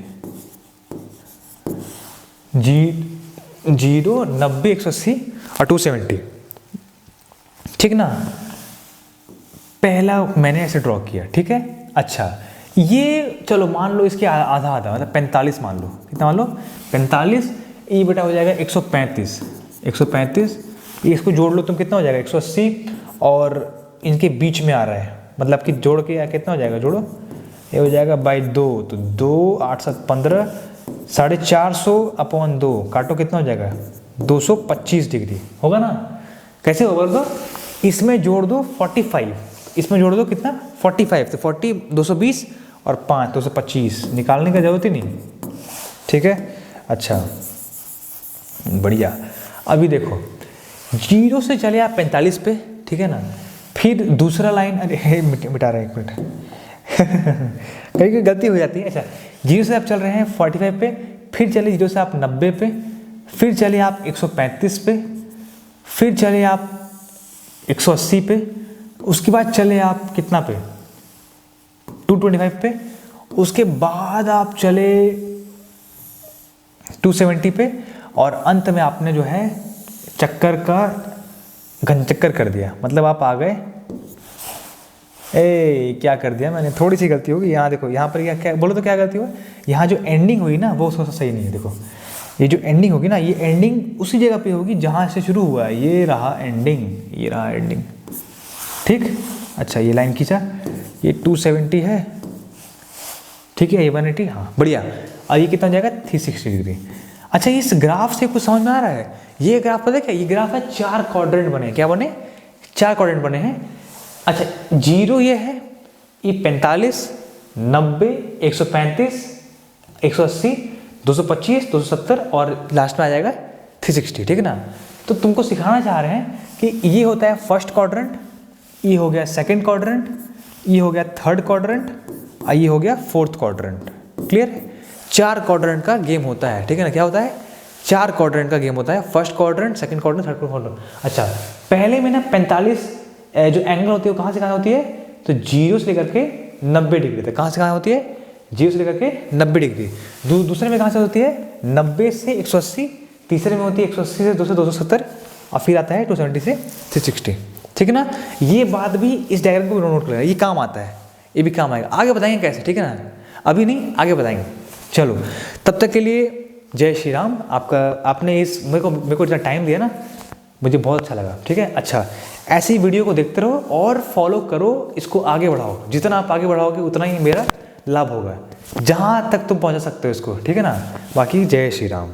0, 90, 180 और 270। ठीक ना? पहला मैंने ऐसे ड्रॉ किया। ठीक है? अच्छा, ये चलो मान लो इसके आधा आधा, मतलब 45 मान लो। कितना मान लो? 45। ये बेटा हो जाएगा 135। 135, ये इसको जोड़ लो तुम, कितना हो जाएगा? 180। और इनके बीच में आ रहा है, मतलब कि जोड़ के कितना हो जाएगा? जोड़ो, ये हो जाएगा बाई 2, तो 2, 8, 7, 15, 450/2 काटो, कितना हो जाएगा? 225 डिग्री होगा ना? कैसे होगा तो? इसमें जोड़ दो 45, इसमें जोड़ दो कितना? 45, तो 40, 220 और 5, 225। निकालने का जरूरत ही नहीं। ठीक है? अच्छा, बढ़िया। अभी देखो, 0 से चले आप 45 पे। ठीक है ना? फिर दूसरा लाइन, अरे मिटा रहे हैं, एक मिनट। कहीं कोई गलती हो जाती है। अच्छा, 0 से आप चल रहे हैं 45 पे, फिर चले 0 से आप 90 पे, फिर चले आप 135 पे, फिर चले आप 180 पे, उसके बाद चले आप कितना पे? 225 पे, उसके बाद आप चले 270 पे, और अंत में आपने जो है चक्कर का घन चक्कर कर दिया। मतलब आप आ गए, क्या कर दिया मैंने? थोड़ी सी गलती होगी। यहाँ देखो, यहाँ पर क्या बोलो तो क्या गलती हुआ? यहाँ जो एंडिंग हुई ना, वो सही नहीं है। देखो, ये जो एंडिंग होगी ना, ये एंडिंग उसी जगह पे होगी जहाँ से शुरू हुआ है। ये रहा एंडिंग, ये रहा एंडिंग। ठीक? अच्छा, ये लाइन खींचा, ये 270 है। ठीक है? ये 180। हाँ, बढ़िया। और ये कितना जाएगा? 360 डिग्री। अच्छा, इस ग्राफ से कुछ समझ में आ रहा है? ये ग्राफ पता है क्या? ये ग्राफ है 4 क्वाड्रेंट बने। क्या बने? 4 क्वाड्रेंट बने हैं। अच्छा, 0 ये है, ये 45, 90, 135, 180, 225, 270 और लास्ट में आ जाएगा 360। ठीक है ना? तो तुमको सिखाना चाह रहे हैं कि ये होता है फर्स्ट क्वाड्रेंट, ये हो गया सेकंड क्वाड्रेंट, ये हो गया थर्ड क्वाड्रेंट, और ये हो गया फोर्थ क्वाड्रेंट। क्लियर है? 4 क्वाड्रेंट का गेम होता है। ठीक है ना? क्या होता है? 4 क्वाड्रेंट का गेम होता है। First quadrant, second quadrant, third quadrant. अच्छा, पहले में ना 45 जो एंगल होती है वो कहाँ से कहाँ होती है? तो 0 से लेकर के 90 डिग्री तक। कहाँ से कहाँ होती है? 0 से लेकर के 90 डिग्री। दूसरे में कहाँ से होती है? 90 से 180। तीसरे में होती है 180 से 200, 270, और फिर आता है 270 से 360। ठीक है ना? ये बात भी इस डायग्राम को नोट कर लेना, ये काम आता है, ये भी काम आएगा। आगे बताएंगे कैसे। ठीक है ना? अभी नहीं, आगे बताएंगे। चलो, तब तक के लिए जय श्री राम। आपने मेरे को इतना टाइम दिया ना, मुझे बहुत अच्छा लगा। ठीक है? अच्छा, ऐसी वीडियो को देखते रहो और फॉलो करो, इसको आगे बढ़ाओ। जितना आप आगे बढ़ाओगे उतना ही मेरा लाभ होगा, जहाँ तक तुम पहुँचा सकते हो इसको। ठीक है ना? बाकी जय श्री राम।